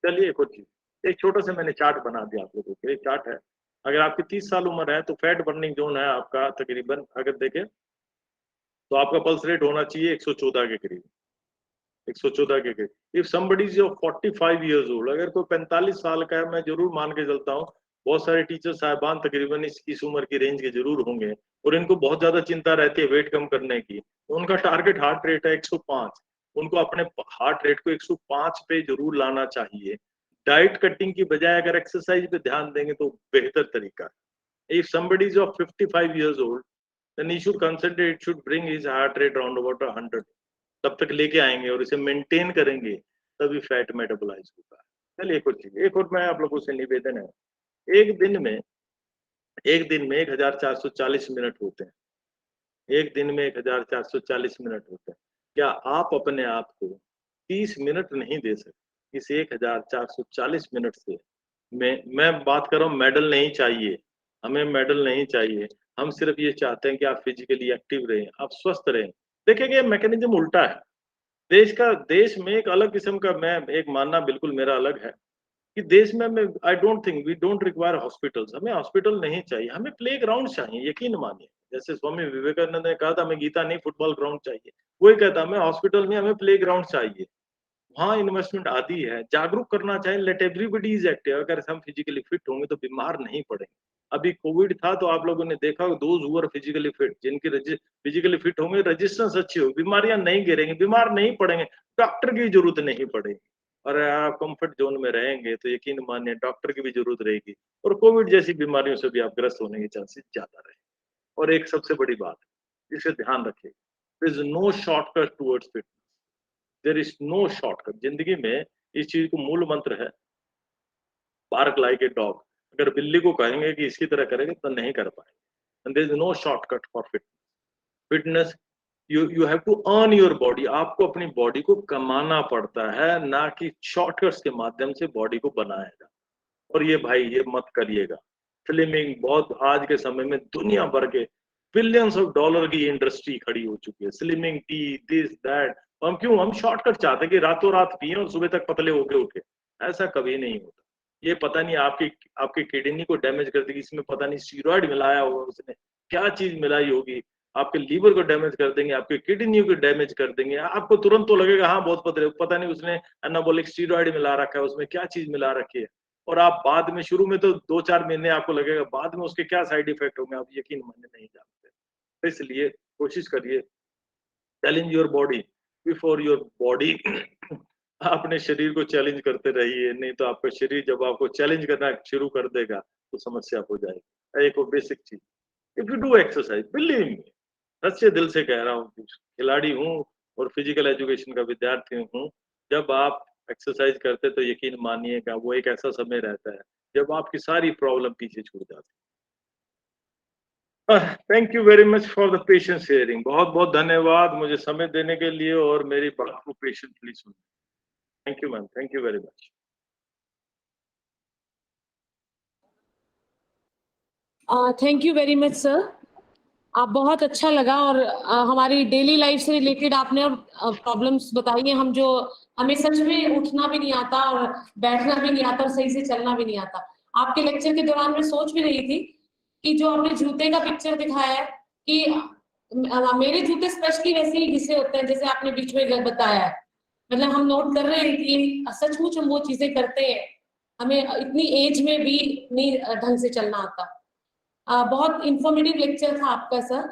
चलिए एक और चीज, एक छोटा सा मैंने चार्ट बना दिया आप लोगों को। एक चार्ट है, अगर आपकी 30 साल उम्र है तो फैट बर्निंग जोन है आपका तकरीबन, अगर देखें तो आपका पल्स रेट होना चाहिए 114 के करीब। 114 के if somebody is of 45 years old, अगर कोई 45 साल का है, मैं जरूर मान के चलता हूँ बहुत सारे टीचर साहबान तकरीबन इस उम्र की रेंज के जरूर होंगे और इनको बहुत ज्यादा चिंता रहती है वेट कम करने की, तो उनका टारगेट हार्ट रेट है 105, उनको अपने हार्ट रेट को 105 पे जरूर लाना चाहिए। डाइट कटिंग की बजाय अगर एक्सरसाइज पे ध्यान देंगे तो बेहतर तरीका है। If somebody is of 55 years old, then he should concentrate, it should bring his heart rate around about 100, तब तक लेके आएंगे और इसे मेंटेन करेंगे तभी फैट मेटाबोलाइज होगा। चलिए एक और चीज, एक और मैं आप लोगों से निवेदन है, एक दिन में 1440 मिनट होते हैं, एक दिन में 1440 मिनट होते हैं। क्या आप अपने आप को 30 मिनट नहीं दे सकते इस 1440 मिनट से? मैं बात कर रहा हूँ, मेडल नहीं चाहिए, हमें मेडल नहीं चाहिए, हम सिर्फ ये चाहते हैं कि आप फिजिकली एक्टिव रहें, आप स्वस्थ रहें। देखिए मैकेनिज्म उल्टा है, देश में एक अलग किस्म का, मैं एक मानना बिल्कुल मेरा अलग है कि देश में I don't think we don't require hospitals, हमें हॉस्पिटल नहीं चाहिए, हमें प्ले ग्राउंड चाहिए। यकीन मानिए, जैसे स्वामी विवेकानंद ने कहा था हमें गीता नहीं फुटबॉल ग्राउंड चाहिए, वही कहता हमें हॉस्पिटल नहीं, हमें प्ले ग्राउंड चाहिए। वहाँ इन्वेस्टमेंट आती है, जागरूक करना चाहिए, लेट एवरीबडी इज एक्टिव। अगर हम फिजिकली फिट होंगे तो बीमार नहीं पड़ेंगे। अभी कोविड था तो आप लोगों ने देखा those who are physically fit, जिनकी फिजिकली फिट होंगे, रेजिस्टेंस अच्छी होगी, बीमारियां नहीं गिरेंगी, बीमार नहीं पड़ेंगे, डॉक्टर की जरूरत नहीं पड़ेगी। और आप कंफर्ट जोन में रहेंगे तो यकीन मानिए डॉक्टर की भी जरूरत रहेगी और कोविड जैसी बीमारियों से भी आप ग्रस्त होने के चांसेस ज्यादा रहेंगे। और एक सबसे बड़ी बात, इसे ध्यान रखिए, there is no shortcut towards fitness, there is no shortcut. जिंदगी में इस चीज को मूल मंत्र है, बार्क लाइक ए डॉग। अगर बिल्ली को कहेंगे कि इसकी तरह करेंगे तो नहीं कर पाएंगे। And there is no shortcut for fitness. You have to earn your body, आपको अपनी बॉडी को कमाना पड़ता है, ना कि शॉर्टकट्स के माध्यम से बॉडी को बनाएगा। और ये भाई ये मत करिएगा। स्लिमिंग बहुत आज के समय में दुनिया भर के बिलियंस ऑफ डॉलर की इंडस्ट्री खड़ी हो चुकी है, स्लिमिंग टी दिस दैट। हम शॉर्टकट चाहते हैं कि रातों रात पिए और सुबह तक पतले होके उठे, ऐसा कभी नहीं होता। ये पता नहीं आपकी किडनी को डैमेज कर देगी, इसमें पता नहीं स्टीरॉइड मिलाया होगा उसने, क्या चीज मिलाई होगी, आपके लीवर को डैमेज कर देंगे, आपके किडनी को डैमेज कर देंगे। आपको तुरंत तो लगेगा हाँ बहुत पतले, पता नहीं उसने एनाबॉलिक स्टीरॉइड मिला रखा है, उसमें क्या चीज मिला रखी है। और आप बाद में, शुरू में तो 2-4 महीने आपको लगेगा, बाद में उसके क्या साइड इफेक्ट होंगे आप यकीन मानने नहीं जानते। तो इसलिए कोशिश करिए, challenge your body before your body अपने शरीर को चैलेंज करते रहिए, नहीं तो आपका शरीर जब आपको चैलेंज करना शुरू कर देगा तो समस्या हो जाएगी। एक और बेसिक चीज, if you do exercise, believe me, सच्चे दिल से कह रहा हूँ, खिलाड़ी हूँ और फिजिकल एजुकेशन का विद्यार्थी हूँ, जब आप एक्सरसाइज करते तो यकीन मानिएगा वो एक ऐसा समय रहता है जब आपकी सारी प्रॉब्लम पीछे छूट जाती है। Thank you very much for the patience sharing, बहुत बहुत धन्यवाद मुझे समय देने के लिए और मेरी बात को पेशेंटली सुनने। Thank you ma'am, thank you very much. Thank you very much sir, आप बहुत अच्छा लगा और हमारी डेली लाइफ से रिलेटेड आपने प्रॉब्लम्स बताई हैं, हमें सच में उठना भी नहीं आता और बैठना भी नहीं आता और सही से चलना भी नहीं आता। आपके लेक्चर के दौरान मैं सोच भी रही थी कि जो आपने जूते का पिक्चर दिखाया है कि मेरे जूते स्पेशली वैसे ही घिसे होते हैं जैसे आपने बीच में बताया है। मतलब हम नोट कर रहे हैं कि सचमुच हम वो चीजें करते हैं, हमें इतनी एज में भी नहीं ढंग से चलना आता। बहुत इंफॉर्मेटिव लेक्चर था आपका सर।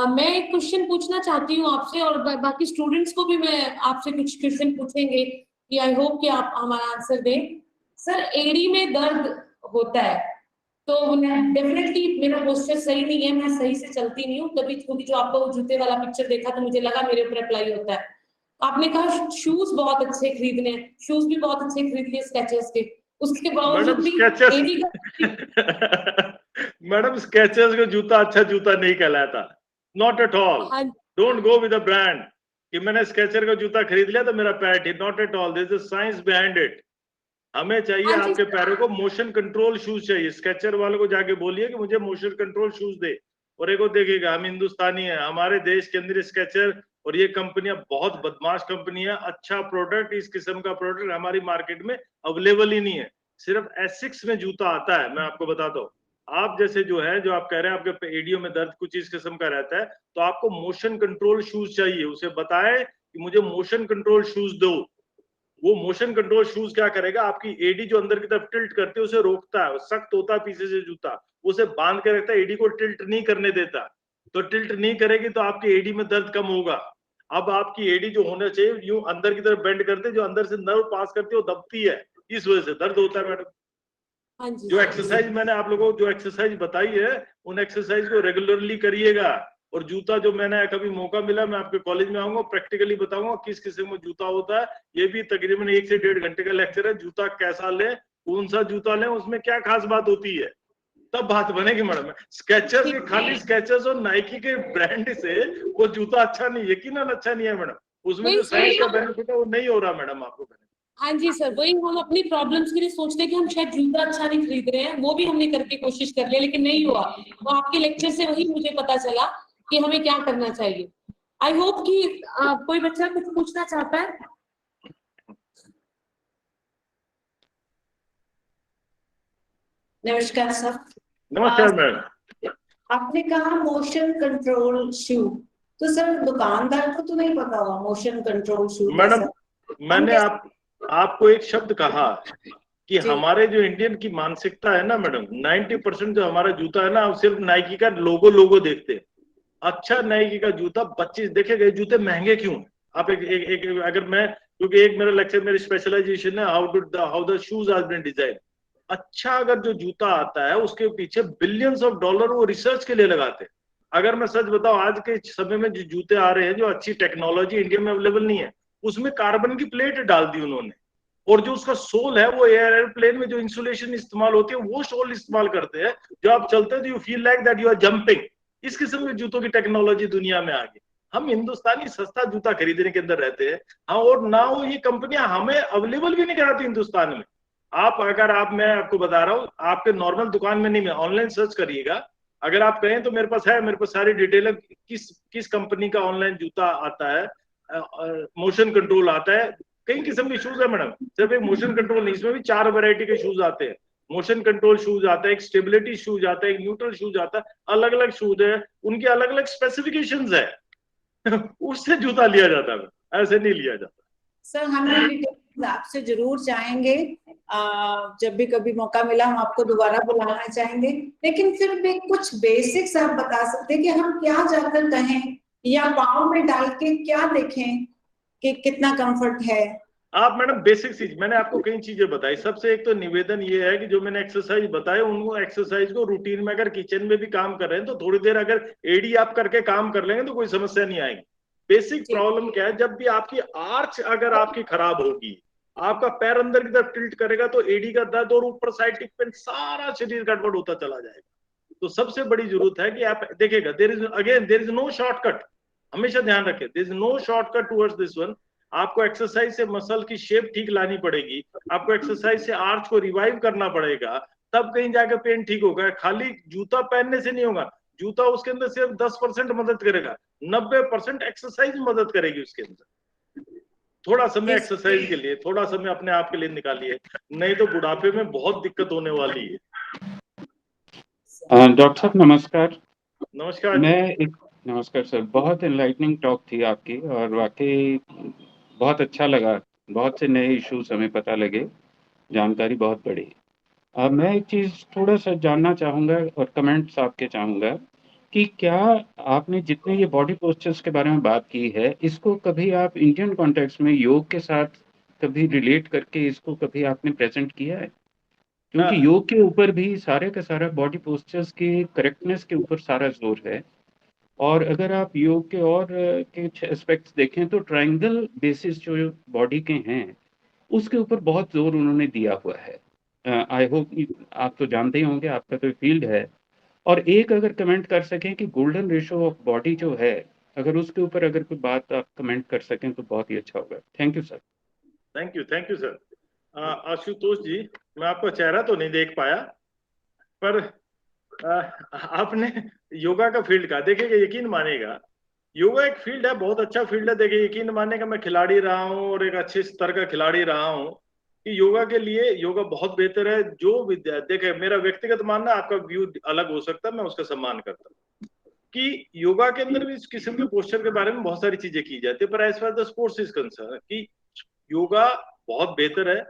मैं एक क्वेश्चन पूछना चाहती हूँ आपसे और बाकी स्टूडेंट्स को भी मैं आपसे कुछ क्वेश्चन पूछेंगे कि आई होप कि आप हमारा आंसर दें। सर एड़ी में दर्द होता है तो डेफिनेटली मेरा पोस्चर सही नहीं है, मैं सही से चलती नहीं हूँ कभी, क्योंकि जो आपका वो जूते वाला पिक्चर देखा तो मुझे लगा मेरे ऊपर अप्लाई होता है। आपने कहा शूज बहुत अच्छे खरीदने, शूज भी बहुत अच्छे खरीद लिए स्केचर्स के, उसके बावजूद भी एड़ी का मैडम स्केचर्स का जूता अच्छा जूता नहीं कहलाता, not at all. Don't go with the brand कि मैंने स्केचर का जूता खरीद लिया तो मेरा पैर ठीक, not at all, there is a science behind it. हमें चाहिए आपके पैरों को मोशन कंट्रोल शूज चाहिए। स्केचर वालों को जाके बोलिए कि मुझे मोशन कंट्रोल शूज दे। और एक और देखिएगा, हम हिंदुस्तानी है, हमारे देश के अंदर स्केचर और ये कंपनियां बहुत बदमाश कंपनी है। अच्छा प्रोडक्ट, इस किस्म का प्रोडक्ट हमारी मार्केट में अवेलेबल ही नहीं है। सिर्फ एसिक्स में जूता आता है, मैं आपको बताता हूँ। आप जैसे जो है, जो आप कह रहे हैं आपके एडियो में दर्द कुछ इस किस्म का रहता है, तो आपको मोशन कंट्रोल शूज चाहिए। उसे बताए कि मुझे मोशन कंट्रोल शूज दो। वो मोशन कंट्रोल शूज क्या करेगा, आपकी एडी जो अंदर की तरफ टिल्ट करती है उसे रोकता है, सख्त होता है पीछे से जूता, उसे बांध के रखता है, एडी को टिल्ट नहीं करने देता। तो टिल्ट नहीं करेगी तो आपकी एडी में दर्द कम होगा। अब आपकी एडी जो होना चाहिए यूं अंदर की तरफ बेंड करते, जो अंदर से नर्व पास करती है वो दबती है, इस वजह से दर्द होता है मैडम। हाँ जी जो सर। एक्सरसाइज मैंने आप लोगों को जो एक्सरसाइज बताई है, उन एक्सरसाइज को रेगुलरली करिएगा। और जूता जो मैंने कभी मौका मिला मैं आपके कॉलेज में आऊंगा, प्रैक्टिकली बताऊंगा किस किस्म का जूता होता है। ये भी तकरीबन 1 से 1.5 घंटे का लेक्चर है, जूता कैसा लें, कौन सा जूता लें, उसमें क्या खास बात होती है, तब बात बनेगी मैडम। स्केचर्स के, खाली स्केचर्स और नाइकी के ब्रांड से वो जूता अच्छा नहीं, यकीनन अच्छा नहीं है मैडम। उसमें जो साइंस का बेनिफिट है वो नहीं हो रहा मैडम आपको। हाँ जी सर, वही हम अपनी प्रॉब्लम्स के लिए सोचते हैं कि हम शायद जूता अच्छा नहीं खरीद रहे हैं, वो भी हमने करके कोशिश कर लिया लेकिन नहीं हुआ। तो आपके लेक्चर से वही मुझे पता चला कि हमें क्या करना चाहिए। आई होप कि कोई बच्चा कुछ पूछना चाहता है। नमस्कार सर। नमस्कार मैडम। आपने कहा मोशन कंट्रोल शू, तो सर दुकानदार को तो नहीं पता होगा मोशन कंट्रोल शू मैडम मैंने कैसे- आपको एक शब्द कहा कि जी। हमारे जो इंडियन की मानसिकता है ना मैडम, 90% जो हमारा जूता है ना, हम सिर्फ नाइकी का लोगो देखते हैं। अच्छा नाइकी का जूता 25 देखे गए जूते महंगे क्यों हैं? आप एक अगर मैं, क्योंकि एक मेरा लेक्चर मेरी स्पेशलाइजेशन है how the shoes are been design. अच्छा अगर जो जूता आता है उसके पीछे बिलियंस ऑफ डॉलर वो रिसर्च के लिए लगाते हैं। अगर मैं सच बताऊं, आज के समय में जो जूते आ रहे हैं, जो अच्छी टेक्नोलॉजी इंडिया में अवेलेबल नहीं है, उसमें कार्बन की प्लेट डाल दी उन्होंने, और जो उसका सोल है वो एयरप्लेन में जो इंसुलेशन इस्तेमाल होती है वो सोल इस्तेमाल करते हैं, जो आप चलते हैं तो you feel like that you are jumping. इस किस्म के जूतों की टेक्नोलॉजी दुनिया में आ गई। हम हिंदुस्तानी सस्ता जूता खरीदने के अंदर रहते हैं, हाँ, और ना वो ये कंपनियां हमें अवेलेबल भी नहीं कराती हिंदुस्तान में। मैं आपको बता रहा हूँ, आपके नॉर्मल दुकान में नहीं, मैं ऑनलाइन सर्च करिएगा, अगर आप कहें तो मेरे पास है, मेरे पास सारी डिटेल है, किस किस कंपनी का ऑनलाइन जूता आता है, मोशन कंट्रोल आता है। कई किस्म के शूज है मैडम, सिर्फ एक मोशन कंट्रोल नहीं, इसमें भी 4 वैरायटी के शूज आते हैं। मोशन कंट्रोल शूज आता है, एक स्टेबिलिटी शूज आता है, एक न्यूट्रल शूज आता है, अलग अलग शूज है, उनके अलग अलग स्पेसिफिकेशंस है उससे जूता लिया जाता है, ऐसे नहीं लिया जाता। सर हम ये डिटेल्स आपसे जरूर चाहेंगे, जब भी कभी मौका मिला हम आपको दोबारा बुलाना चाहेंगे। लेकिन फिर भी कुछ बेसिक्स आप बता सकते हैं कि हम क्या जाकर कहें या पाँव में डाल के क्या देखें कि कितना कंफर्ट है। आप मैडम बेसिक चीज मैंने आपको कई चीजें बताई। सबसे एक तो निवेदन ये है कि जो मैंने एक्सरसाइज बताए उनको एक्सरसाइज को रूटीन में, अगर किचन में भी काम कर रहे हैं तो थोड़ी देर अगर एडी आप करके काम कर लेंगे तो कोई समस्या नहीं आएगी। बेसिक प्रॉब्लम क्या है, जब भी आपकी आर्च अगर आपकी खराब होगी, आपका पैर अंदर की तरफ टिल्ट करेगा तो एडी का दर्द और ऊपर साइटिक पेन, सारा शरीर गड़बड़ होता चला जाएगा। तो सबसे बड़ी जरूरत है कि आप देखिएगा, देर इज नो शॉर्टकट। हमेशा ध्यान रखें, there is no shortcut towards this one. आपको एक्सरसाइज से मसल की शेप ठीक लानी पड़ेगी, आपको एक्सरसाइज से आर्च को रिवाइव करना पड़ेगा, तब कहीं जाकर पेन ठीक होगा। खाली जूता पहनने से नहीं होगा। जूता उसके अंदर सिर्फ 10% मदद करेगा, 90% एक्सरसाइज मदद करेगी उसके अंदर। थोड़ा समय एक्सरसाइज के लिए, थोड़ा समय अपने आप के लिए निकालिए, नहीं तो बुढ़ापे में बहुत दिक्कत होने वाली है। डॉक्टर साहब नमस्कार। नमस्कार। नमस्कार सर, बहुत एनलाइटनिंग टॉक थी आपकी और वाकई बहुत अच्छा लगा। बहुत से नए इश्यूज हमें पता लगे, जानकारी बहुत बढ़ी। मैं एक चीज़ थोड़ा सा जानना चाहूँगा और कमेंट्स आपके चाहूँगा कि क्या आपने जितने ये बॉडी पोस्चर्स के बारे में बात की है, इसको कभी आप इंडियन कॉन्टेक्स्ट में योग के साथ कभी रिलेट करके इसको कभी आपने प्रेजेंट किया है? क्योंकि योग के ऊपर भी सारे का सारा बॉडी पोस्चर्स के करेक्टनेस के ऊपर सारा जोर है। और अगर आप योग के और कुछ एस्पेक्ट्स देखें तो ट्रायंगल बेसिस जो बॉडी के हैं उसके ऊपर बहुत जोर उन्होंने दिया हुआ है। आई होप आप तो जानते ही होंगे, आपका तो फील्ड है। और एक अगर कमेंट कर सकें कि गोल्डन रेशो ऑफ बॉडी जो है, अगर उसके ऊपर अगर कोई बात आप कमेंट कर सकें तो बहुत ही अच्छा होगा। Thank you sir. Thank you sir. Ashutosh ji, मैं आपका चेहरा तो नहीं देख पाया, पर आपने योगा का फील्ड का देखिएगा, यकीन मानिएगा, योगा एक फील्ड है, बहुत अच्छा फील्ड है। देखिए यकीन मानिएगा, मैं खिलाड़ी रहा हूँ और एक अच्छे स्तर का खिलाड़ी रहा हूँ कि योगा के लिए योगा बहुत बेहतर है। जो विद्या, देखिए मेरा व्यक्तिगत मानना, आपका व्यू अलग हो सकता है, मैं उसका सम्मान करता हूँ। कि योगा के अंदर भी इस किस्म के पोस्चर के बारे में बहुत सारी चीजें की जाती है, पर as far the sports is concern कि योगा बहुत बेहतर है,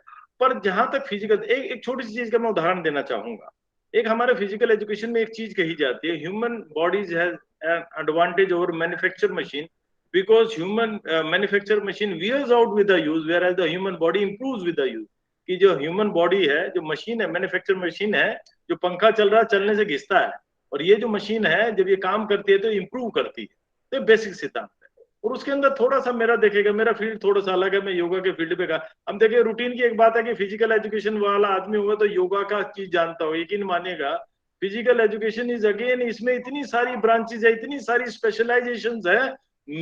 पर जहां तक फिजिकल, एक छोटी सी चीज का मैं उदाहरण देना चाहूंगा। एक हमारे फिजिकल एजुकेशन में एक चीज कही जाती है, human bodies has an advantage over manufacture machine because human manufacture machine wears out with the use where as the human body improves with the use. कि जो ह्यूमन बॉडी है, जो मशीन है, मैन्युफैक्चर मशीन है, जो पंखा चल रहा है चलने से घिसता है, और ये जो मशीन है जब ये काम करती है तो इंप्रूव करती है। तो बेसिक सिद्धांत है, और उसके अंदर थोड़ा सा मेरा देखेगा, मेरा फील्ड थोड़ा सा अलग है, मैं योगा के फील्ड पे का। हम देखिए रूटीन की एक बात है कि फिजिकल एजुकेशन वाला आदमी होगा तो योगा का चीज जानता हो, यकीन मानिएगा फिजिकल एजुकेशन इज अगेन, इसमें इतनी सारी ब्रांचेज है, इतनी सारी स्पेशलाइजेशन है।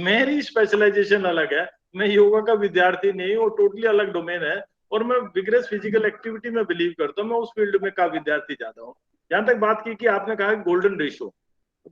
मेरी स्पेशलाइजेशन अलग है, मैं योगा का विद्यार्थी नहीं हूँ, टोटली अलग डोमेन है, और मैं विग्रेस फिजिकल एक्टिविटी में बिलीव करता हूँ, मैं उस फील्ड में का विद्यार्थी ज्यादा हूँ। जहां तक बात की कि आपने कहा गोल्डन रेशो,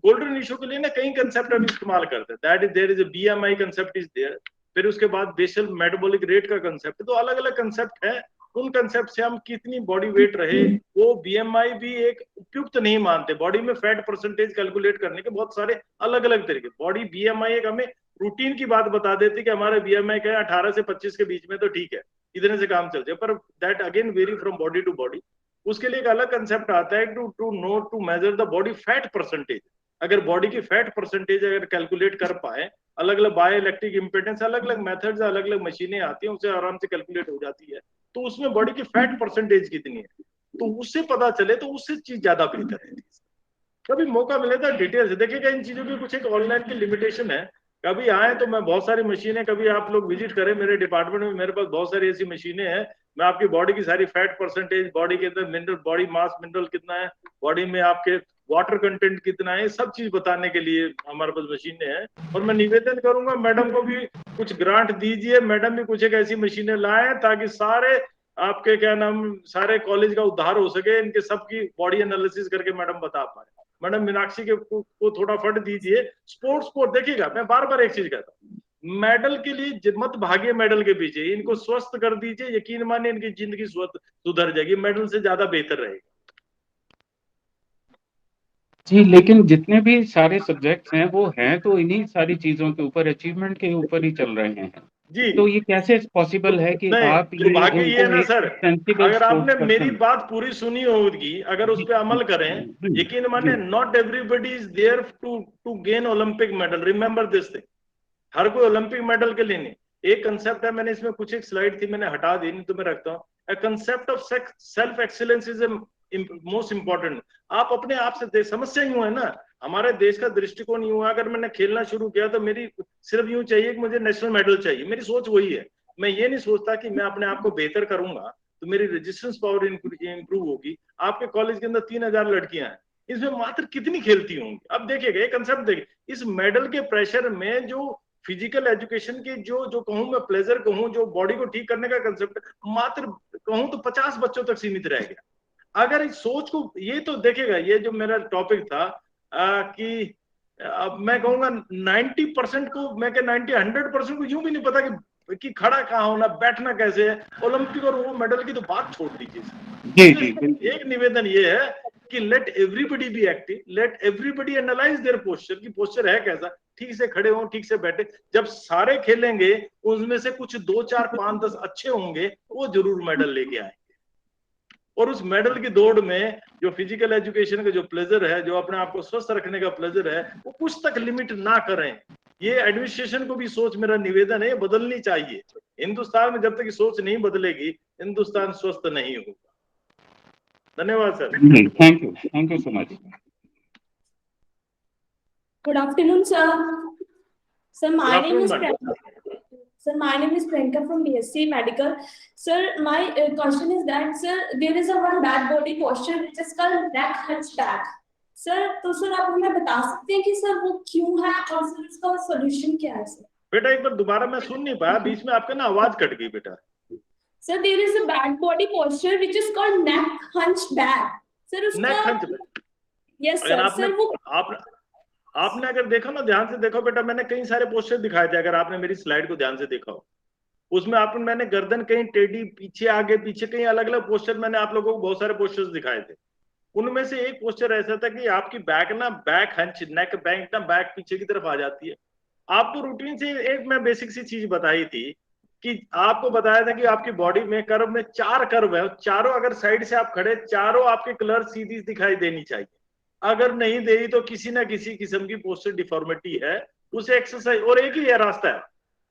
गोल्डन रेशो के लिए ना कई कंसेप्ट हम इस्तेमाल करते हैं, that is there is a BMI concept is there, फिर उसके बाद बेसल मेटाबॉलिक रेट का कंसेप्ट, तो अलग अलग कंसेप्ट है। उन कंसेप्ट से हम कितनी बॉडी वेट रहे, वो बीएमआई भी एक उपयुक्त नहीं मानते। बॉडी में फैट परसेंटेज कैलकुलेट करने के बहुत सारे अलग अलग तरीके, बॉडी बीएमआई एक हमें रूटीन की बात बता देती कि हमारे बीएमआई क्या है 18 से 25 के बीच में, तो ठीक है इतने से काम चल जाए, पर that again vary from body to body. उसके लिए एक अलग कंसेप्ट आता है to know to measure the body fat percentage. अगर बॉडी की फैट परसेंटेज अगर कैलकुलेट कर पाए, अलग अलग बायो इलेक्ट्रिक इम्पिडेंस, अलग अलग मेथड्स, अलग अलग मशीनें आती हैं, उससे आराम से कैलकुलेट हो जाती है, तो उसमें बॉडी की फैट परसेंटेज कितनी है, तो उससे पता चले तो उससे चीज ज्यादा बेहतर है। कभी मौका मिले तो डिटेल से देखिएगा, इन चीजों की कुछ एक ऑनलाइन की लिमिटेशन है। कभी आए तो मैं बहुत सारी मशीनें, कभी आप लोग विजिट करें मेरे डिपार्टमेंट में, मेरे पास बहुत सारी ऐसी मशीनें हैं, मैं आपकी बॉडी की सारी फैट परसेंटेज, बॉडी के अंदर मिनरल, बॉडी मास मिनरल कितना है, बॉडी में आपके वाटर कंटेंट कितना है, सब चीज बताने के लिए हमारे पास मशीनें हैं। और मैं निवेदन करूंगा मैडम को भी कुछ ग्रांट दीजिए, मैडम भी कुछ एक ऐसी मशीनें लाए ताकि सारे आपके क्या नाम, सारे कॉलेज का उद्धार हो सके, इनके सबकी बॉडी एनालिसिस करके मैडम बता पाए। मैडम मीनाक्षी के को थोड़ा फंड दीजिए। स्पोर्ट्स को देखिएगा, मैं बार बार एक चीज कहता हूँ, मेडल के लिए मत भागिए, मेडल के पीछे इनको स्वस्थ कर दीजिए, यकीन मानिए इनकी जिंदगी सुधर जाएगी, मेडल से ज्यादा बेहतर रहेगा। जी, लेकिन जितने भी सारे सब्जेक्ट्स हैं वो हैं तो इन्हीं सारी चीजों के ऊपर, अचीवमेंट के ऊपर ही चल रहे हैं। जी, तो ये कैसे पॉसिबल है कि नहीं, आप जो भाग्य ये है ना सर, सेंसिबल अगर आपने स्पोर्ट्स मेरी पर्सन, बात पूरी सुनी होगी, अगर उस पर अमल करें, यकीन माने not everybody is there to gain Olympic medal, remember this thing. हर कोई ओलंपिक मेडल के लिए नहीं। एक कंसेप्ट है, मैंने इसमें कुछ एक स्लाइड थी मैंने हटा दी, नहीं तो मैं रखता हूँ, a concept of self excellence is most important. आप अपने आप से समस्या यूं है ना, हमारे देश का दृष्टिकोण यूं है, अगर मैंने खेलना शुरू किया तो मेरी सिर्फ यूं चाहिए कि मुझे नेशनल मेडल चाहिए, मेरी सोच वही है। मैं ये नहीं सोचता कि मैं अपने आप को बेहतर करूंगा तो मेरी रेजिस्टेंस पावर इंप्रूव होगी। आपके कॉलेज के अंदर 3000 लड़कियां हैं, इसमें मात्र कितनी खेलती होंगी? अब देखिएगा ये कंसेप्ट देखिए, इस मेडल के प्रेशर में जो फिजिकल एजुकेशन की जो कहूं मैं प्लेजर कहूं, जो बॉडी को ठीक करने का कंसेप्ट मात्र कहूं तो 50 बच्चों तक सीमित रह गया। अगर इस सोच को, ये तो देखिएगा, ये जो मेरा टॉपिक था कि अब मैं कहूंगा 90% को, मैं 100% को यूं भी नहीं पता कि खड़ा कहाँ होना, बैठना कैसे है, ओलंपिक और वो मेडल की तो बात छोड़ दीजिए। एक निवेदन ये है कि let everybody be active, let everybody analyse their posture, की पोस्चर है कैसा, ठीक से खड़े हो, ठीक से बैठे। जब सारे खेलेंगे उसमें से कुछ 2 4 5 10 अच्छे होंगे, वो जरूर मेडल लेके आएंगे। और उस मेडल की दौड़ में जो फिजिकल एजुकेशन का जो प्लेजर है, जो अपने आप को स्वस्थ रखने का प्लेजर है, वो कुछ तक लिमिट ना करें। ये एडमिनिस्ट्रेशन को भी सोच, मेरा निवेदन है, बदलनी चाहिए। हिंदुस्तान में जब तक सोच नहीं बदलेगी, हिंदुस्तान स्वस्थ नहीं होगा। धन्यवाद sir. Thank you so much. Good afternoon, sir. Sir, my Good name is afternoon, Priyanka. Sir, my name is Priyanka from BSc Medical. Sir, my question is that, sir, there is a one bad body posture which is called neck hunchback. Sir, तो sir आप हमें बता सकते हैं कि sir वो क्यों है और सर इसका सोल्यूशन क्या है सर? बेटा एक बार दोबारा मैं सुन नहीं पाया, बीच में आपका ना आवाज कट गई बेटा। Sir, there is a bad body posture which is called neck hunchback. Sir, उसका neck hunchback. Yes sir. Sir, वो आपने अगर देखा ना, ध्यान से देखो बेटा, मैंने कई सारे पोस्टर दिखाए थे, अगर आपने मेरी स्लाइड को ध्यान से देखा हो, उसमें मैंने गर्दन कहीं टेढ़ी, पीछे आगे, पीछे कहीं अलग अलग पोस्टर, मैंने आप लोगों को बहुत सारे पोस्टर्स दिखाए थे। उनमें से एक पोस्चर ऐसा था कि आपकी बैक ना बैक हंच नेक बैंक ना बैक पीछे की तरफ आ जाती है। आपको रूटीन से एक मैं बेसिक सी चीज बताई थी कि आपको बताया था कि आपकी बॉडी में कर्व में 4 कर्व है, चारों अगर साइड से आप खड़े, चारों आपके कलर सीधी दिखाई देनी चाहिए। अगर नहीं दे रही तो किसी ना किसी किस्म की पोस्चर डिफॉर्मिटी है, उसे एक्सरसाइज, और एक ही है रास्ता है,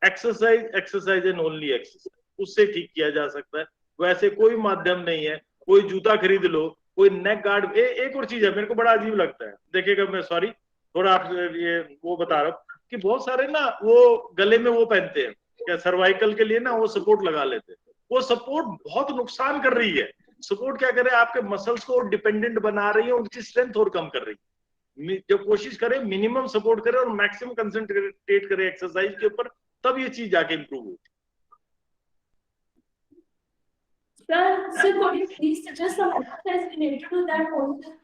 exercise, exercise and only exercise, उससे ठीक किया जा सकता है। वैसे कोई माध्यम नहीं है, कोई जूता खरीद लो, कोई नेक गार्ड। एक और चीज है, मेरे को बड़ा अजीब लगता है, देखिएगा, मैं सॉरी थोड़ा आप ये वो बता रहा हूँ कि बहुत सारे ना वो गले में वो पहनते हैं क्या, सर्वाइकल के लिए ना वो सपोर्ट लगा लेते हैं। वो सपोर्ट बहुत नुकसान कर रही है। सपोर्ट क्या करे, आपके मसल्स को डिपेंडेंट बना रही है, उनकी स्ट्रेंथ और कम कर रही है। जब कोशिश करें मिनिमम सपोर्ट करें और मैक्सिमम कंसंट्रेट करें एक्सरसाइज के ऊपर, तब ये चीज जाके इंप्रूव होती Sir, could you please suggest some exercise related to that posture? है।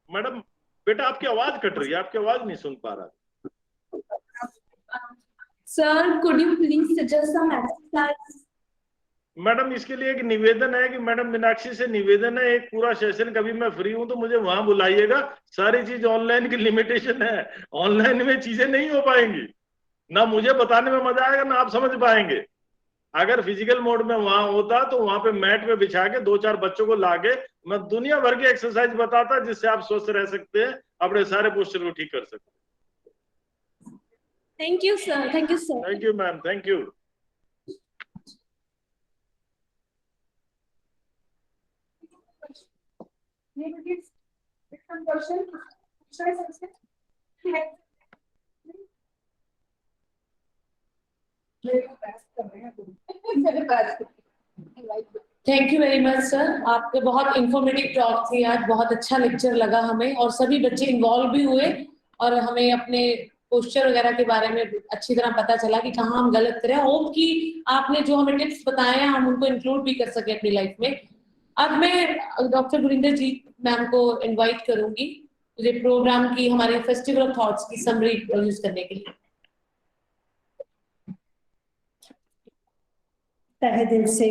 मैडम बेटा आपकी आवाज कट रही है, आपकी आवाज नहीं सुन पा रहा। Sir, could you please suggest some exercise? Madam इसके लिए एक निवेदन है कि मैडम मीनाक्षी से निवेदन है, एक पूरा सेशन कभी मैं फ्री हूं तो मुझे वहां बुलाइएगा। सारी चीज ऑनलाइन की लिमिटेशन है, ऑनलाइन में चीजें नहीं हो पाएंगी, ना मुझे बताने में मजा आएगा ना आप समझ पाएंगे। अगर फिजिकल मोड में वहां होता तो वहां पे मैट पे बिछा के 2-4 बच्चों को लाके मैं दुनिया भर की एक्सरसाइज बताता, जिससे आप स्वस्थ रह सकते हैं, अपने सारे पोस्चर को ठीक कर सकते हैं। Thank you, sir. Thank you, sir. Thank you ma'am, thank you. Some question. Should I say? Thank you very much sir, आपके बहुत इंफॉर्मेटिव टॉक थी आज, बहुत अच्छा लेक्चर लगा हमें, और सभी बच्चे इन्वॉल्व भी हुए और हमें अपने पोस्चर वगैरह के बारे में अच्छी तरह पता चला कि कहाँ हम गलत करें। होप कि आपने जो हमें टिप्स बताए हैं हम उनको इंक्लूड भी कर सके अपनी लाइफ में। अब मैं डॉक्टर गुरिंदर जी मैम को इनवाइट करूंगी मुझे प्रोग्राम की, हमारे फेस्टिवल ऑफ थॉट्स की समरी प्रोड्यूस करने के लिए। तहे दिल से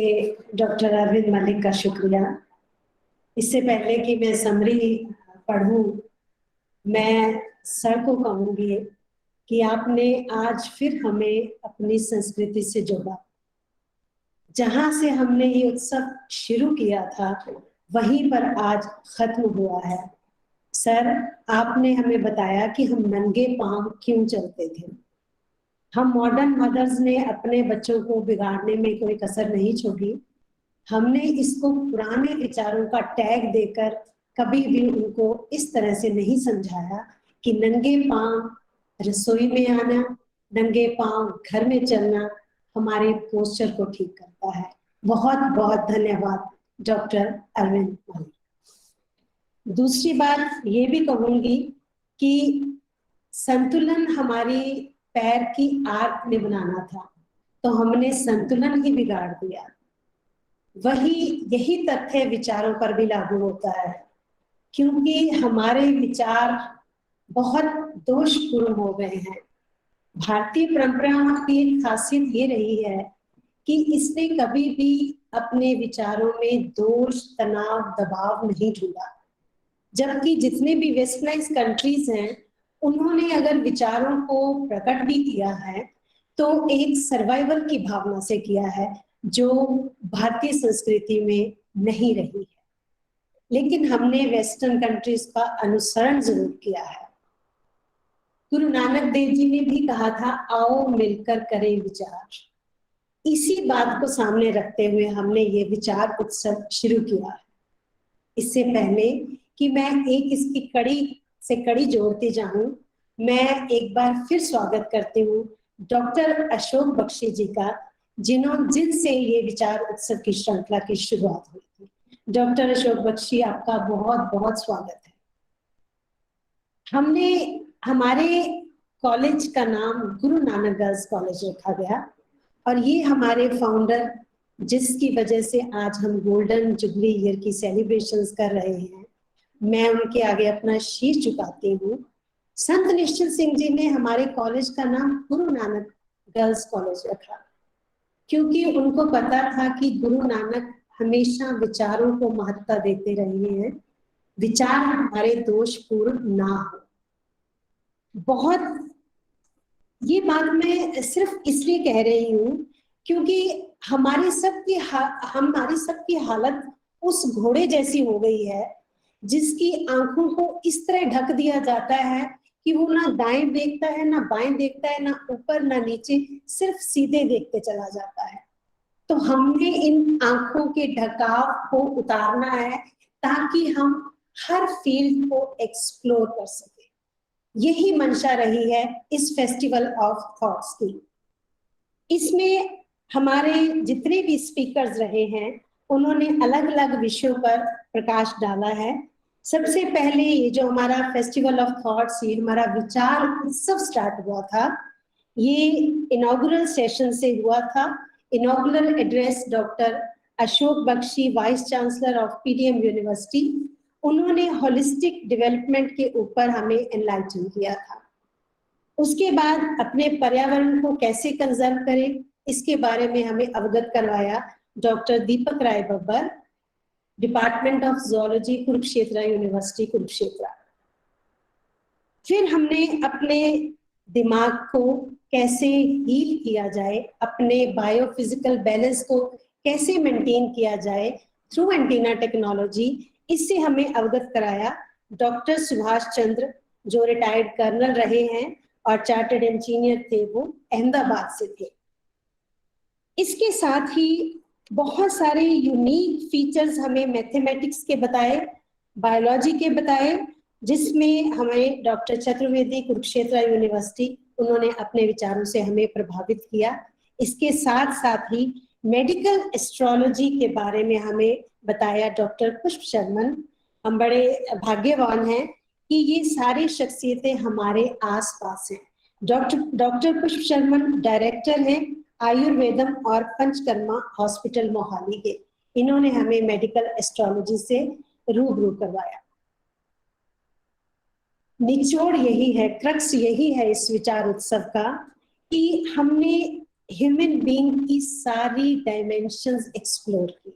डॉक्टर अरविंद मलिक का शुक्रिया। इससे पहले कि मैं समरी पढ़ूं, मैं सर को कहूंगी कि आपने आज फिर हमें अपनी संस्कृति से जोड़ा। जहां से हमने ये उत्सव शुरू किया था वहीं पर आज खत्म हुआ है। सर, आपने हमें बताया कि हम नंगे पांव क्यों चलते थे। हम मॉडर्न मदर्स ने अपने बच्चों को बिगाड़ने में कोई कसर नहीं छोड़ी। हमने इसको पुराने विचारों का टैग देकर कभी भी उनको इस तरह से नहीं समझाया कि नंगे पांव रसोई में आना, नंगे पांव घर में चलना हमारे पोस्चर को ठीक करता है। बहुत बहुत धन्यवाद डॉक्टर अरविंद मलिक। दूसरी बात ये भी कहूंगी कि संतुलन हमारी पैर की आर्क में बनाना था, तो हमने संतुलन ही बिगाड़ दिया। यही तथ्य विचारों पर भी लागू होता है, क्योंकि हमारे विचार बहुत दोषपूर्ण हो गए हैं। भारतीय परंपरा की एक खासियत ये रही है कि इसने कभी भी अपने विचारों में दोष, तनाव, दबाव नहीं ढूंढा। जबकि जितने भी वेस्टर्नाइज कंट्रीज हैं, उन्होंने अगर विचारों को प्रकट भी किया है तो एक सर्वाइवल की भावना से किया है, जो भारतीय संस्कृति में नहीं रही है। लेकिन हमने वेस्टर्न कंट्रीज का अनुसरण जरूर किया है। गुरु नानक देव जी ने भी कहा था, आओ मिलकर करें विचार। इसी बात को सामने रखते हुए हमने ये विचार उत्सव शुरू किया है। इससे पहले कि मैं एक इसकी कड़ी से कड़ी जोड़ती जाऊं, मैं एक बार फिर स्वागत करती हूँ डॉक्टर अशोक बख्शी जी का, जिनसे ये विचार उत्सव की श्रृंखला की शुरुआत हुई थी। डॉक्टर अशोक बख्शी, आपका बहुत बहुत स्वागत है। हमारे कॉलेज का नाम गुरु नानक गर्ल्स कॉलेज रखा गया, और ये हमारे फाउंडर, जिसकी वजह से आज हम गोल्डन जुबली ईयर की सेलिब्रेशंस कर रहे हैं, मैं उनके आगे अपना शीश झुकाती हूँ। संत निश्चल सिंह जी ने हमारे कॉलेज का नाम गुरु नानक गर्ल्स कॉलेज रखा, क्योंकि उनको पता था कि गुरु नानक हमेशा विचारों को महत्ता देते रहे हैं, विचार हमारे दोषपूर्ण ना हो। बहुत ये बात मैं सिर्फ इसलिए कह रही हूँ क्योंकि हमारी सबकी हालत उस घोड़े जैसी हो गई है जिसकी आंखों को इस तरह ढक दिया जाता है कि वो ना दाएं देखता है, ना बाएं देखता है, ना ऊपर ना नीचे, सिर्फ सीधे देखते चला जाता है। तो हमने इन आंखों के ढकाव को उतारना है ताकि हम हर फील्ड को एक्सप्लोर कर सके। यही मंशा रही है इस फेस्टिवल ऑफ थॉट्स की। इसमें हमारे जितने भी स्पीकर्स रहे हैं उन्होंने अलग अलग विषयों पर प्रकाश डाला है। सबसे पहले ये जो हमारा फेस्टिवल ऑफ थॉट्स, ये हमारा विचार उत्सव स्टार्ट हुआ था, ये इनॉग्रल सेशन से हुआ था। Inaugural address doctor Ashok Bakshi, vice chancellor of PDM university, उन्होंने होलिस्टिक डेवलपमेंट के ऊपर हमें एनलाइटन किया था। उसके बाद अपने पर्यावरण को कैसे कंजर्व करें इसके बारे में हमें अवगत करवाया doctor Deepak Rai Babbar, department of zoology, Kurukshetra university Kurukshetra. फिर हमने अपने दिमाग को कैसे हील किया जाए, अपने बायोफिजिकल बैलेंस को कैसे मेंटेन किया जाए थ्रू एंटीना टेक्नोलॉजी, इससे हमें अवगत कराया डॉक्टर सुभाष चंद्र, जो रिटायर्ड कर्नल रहे हैं और चार्टर्ड इंजीनियर थे, वो अहमदाबाद से थे। इसके साथ ही बहुत सारे यूनिक फीचर्स हमें मैथमेटिक्स के बताए, बायोलॉजी के बताए, जिसमें हमें डॉक्टर चतुर्वेदी, कुरुक्षेत्र यूनिवर्सिटी, उन्होंने अपने विचारों से हमें प्रभावित किया। इसके साथ साथ ही मेडिकल एस्ट्रोलॉजी के बारे में हमें बताया डॉक्टर पुष्प शर्मन। हम बड़े भाग्यवान हैं कि ये सारी शख्सियतें हमारे आसपास हैं। डॉक्टर पुष्प शर्मन डायरेक्टर हैं आयुर्वेदम और पंचकर्मा हॉस्पिटल मोहाली के। इन्होंने हमें मेडिकल एस्ट्रोलॉजी से रूबरू करवाया। निचोड़ यही है, क्रक्स यही है इस विचार उत्सव का कि हमने ह्यूमन बीइंग की सारी डायमेंशंस एक्सप्लोर की।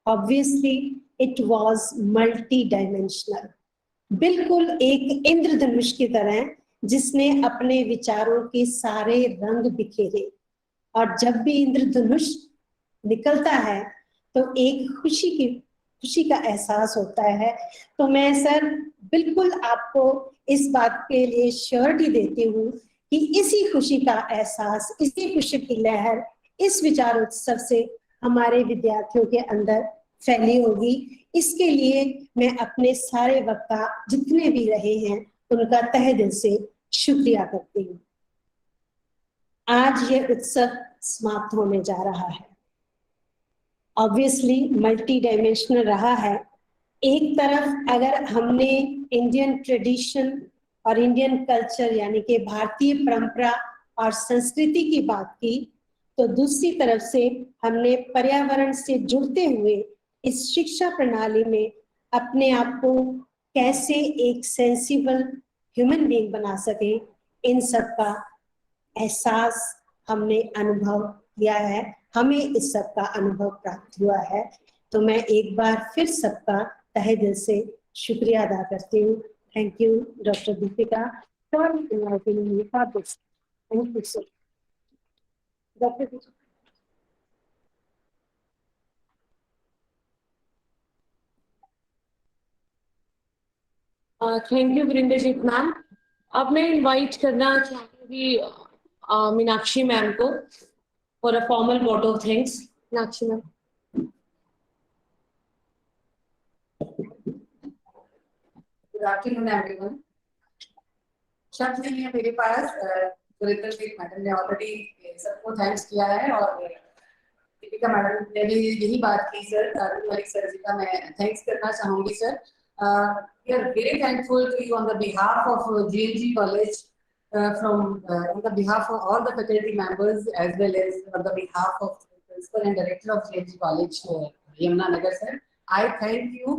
Obviously it was multi dimensional, बिल्कुल एक इंद्रधनुष की तरह जिसने अपने विचारों के सारे रंग बिखेरे। और जब भी इंद्रधनुष निकलता है तो एक खुशी का एहसास होता है। तो मैं सर बिल्कुल आपको इस बात के लिए श्योरिटी देती हूँ कि इसी खुशी का एहसास, इसी खुशी की लहर इस विचार उत्सव से हमारे विद्यार्थियों के अंदर फैली होगी। इसके लिए मैं अपने सारे वक्ता जितने भी रहे हैं उनका तहे दिल से शुक्रिया करती हूँ। आज ये उत्सव समाप्त होने जा रहा है। ऑब्वियसली मल्टी डायमेंशनल रहा है। एक तरफ अगर हमने इंडियन ट्रेडिशन और इंडियन कल्चर यानी कि भारतीय परंपरा और संस्कृति की बात की, तो दूसरी तरफ से हमने पर्यावरण से जुड़ते हुए इस शिक्षा प्रणाली में अपने आप को कैसे एक सेंसिबल ह्यूमन बीइंग बना सके, इन सब का एहसास हमने अनुभव किया है, हमें इस सब का अनुभव प्राप्त हुआ है। तो मैं एक बार फिर सबका तहे दिल से शुक्रिया अदा करती हूँ। Thank you doctor Deepika for inviting me for this. Thank you sir. Doctor thank you Vrindjeet ma'am. अब मैं इनवाइट करना चाहूंगी मीनाक्षी मैम को for a formal vote of thanks. Meenakshi ma'am. Good afternoon everyone. शब्द नहीं है मेरे पास। वृंदजीत मैडम ने ऑलरेडी सबको थैंक्स किया है और दीपिका मैडम ने भी यही बात की। सर मलिक सर जी का मैं थैंक्स करना चाहूंगी। Sir we are very thankful to you on the behalf of JNG College, on the behalf of all the faculty members as well as on the behalf of the principal and director of JNG College, Yamuna Nagar sir. I thank you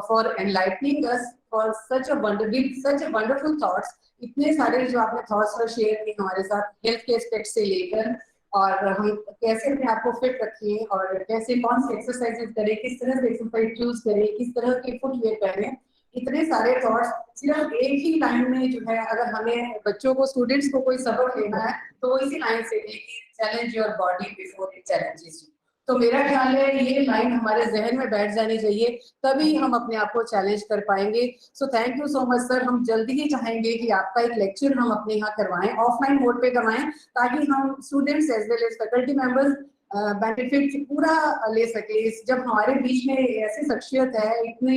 for enlightening us for such a wonderful thoughts. इतने सारे जो आपने thoughts share किए हमारे साथ, health के aspect से लेकर और हम कैसे अपने आप को फिट रखें और कैसे कौन सी एक्सरसाइजेज करें, किस तरह से एक्सरसाइज चूज करें, किस तरह के फुटवेयर पहने, इतने सारे थॉट्स सिर्फ एक ही लाइन में जो है, अगर हमें बच्चों को, स्टूडेंट्स को कोई सबक लेना है तो इसी लाइन से challenge your body before it challenges you. तो मेरा ख्याल है ये लाइन हमारे जहन में बैठ जानी चाहिए, तभी हम अपने आप को चैलेंज कर पाएंगे। So thank you so much sir. हम जल्दी ही चाहेंगे कि आपका एक लेक्चर हम अपने यहाँ करवाएं, ऑफलाइन मोड पे करवाएं, ताकि हम students as well as faculty members benefit पूरा ले सके। जब हमारे बीच में ऐसी शख्सियत है, इतने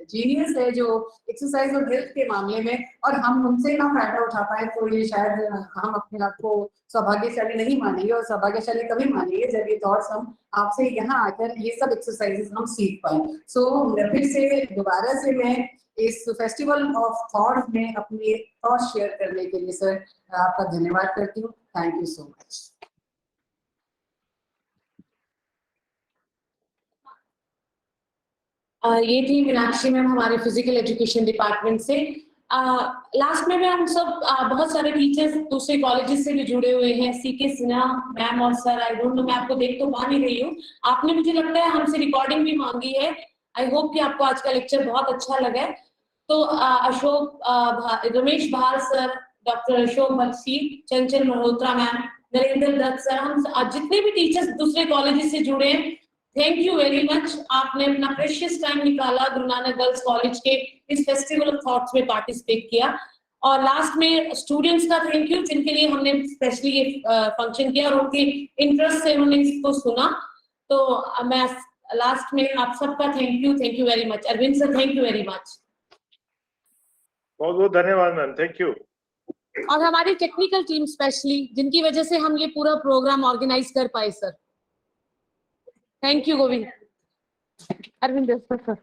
जीनियस है जो एक्सरसाइज और हेल्थ के मामले में, और हम उनसे ना फायदा उठा पाए, तो ये शायद हम अपने आप को सौभाग्यशाली नहीं मानेंगे, और सौभाग्यशाली कभी मानेंगे जब ये थॉट्स हम आपसे यहाँ आकर ये सब एक्सरसाइजेस हम सीख पाए। सो फिर से दोबारा से मैं इस फेस्टिवल ऑफ थॉट्स में अपने थॉट्स शेयर करने के लिए सर आपका धन्यवाद करती हूँ। Thank you so much. ये थी मीनाक्षी मैम हमारे फिजिकल एजुकेशन डिपार्टमेंट से। लास्ट में हम सब बहुत सारे टीचर्स दूसरे कॉलेजेस से भी जुड़े हुए हैं, सीके सिन्हा मैम और सर, आई डोंट नो, मैं आपको देख तो पा नहीं रही हूँ। आपने मुझे लगता है हमसे रिकॉर्डिंग भी मांगी है। आई होप कि आपको आज का लेक्चर बहुत अच्छा लगा है। तो अशोक रमेश भाल सर, डॉक्टर अशोक बख्शी, चंचल मल्होत्रा मैम, नरेंद्र दत्त सर, हम जितने भी टीचर्स दूसरे कॉलेजेस से जुड़े हैं, थैंक यू वेरी मच। आपने अपना प्रेशियस टाइम निकाला गुरु नानक गर्ल्स कॉलेज के इस फेस्टिवल ऑफ थॉट्स में पार्टिसिपेट किया। और लास्ट में स्टूडेंट्स का थैंक यू, जिनके लिए हमने स्पेशली ये फंक्शन किया और उनके इंटरेस्ट से उन्होंने इसको सुना। तो मैं लास्ट में आप सबका thank you very much. Arvind sir, thank you very much. बहुत बहुत धन्यवाद मैम, थैंक यू। और हमारी टेक्निकल टीम स्पेशली, जिनकी वजह से हम ये पूरा प्रोग्राम ऑर्गेनाइज कर पाए sir. Thank you Govind. Arvind sir.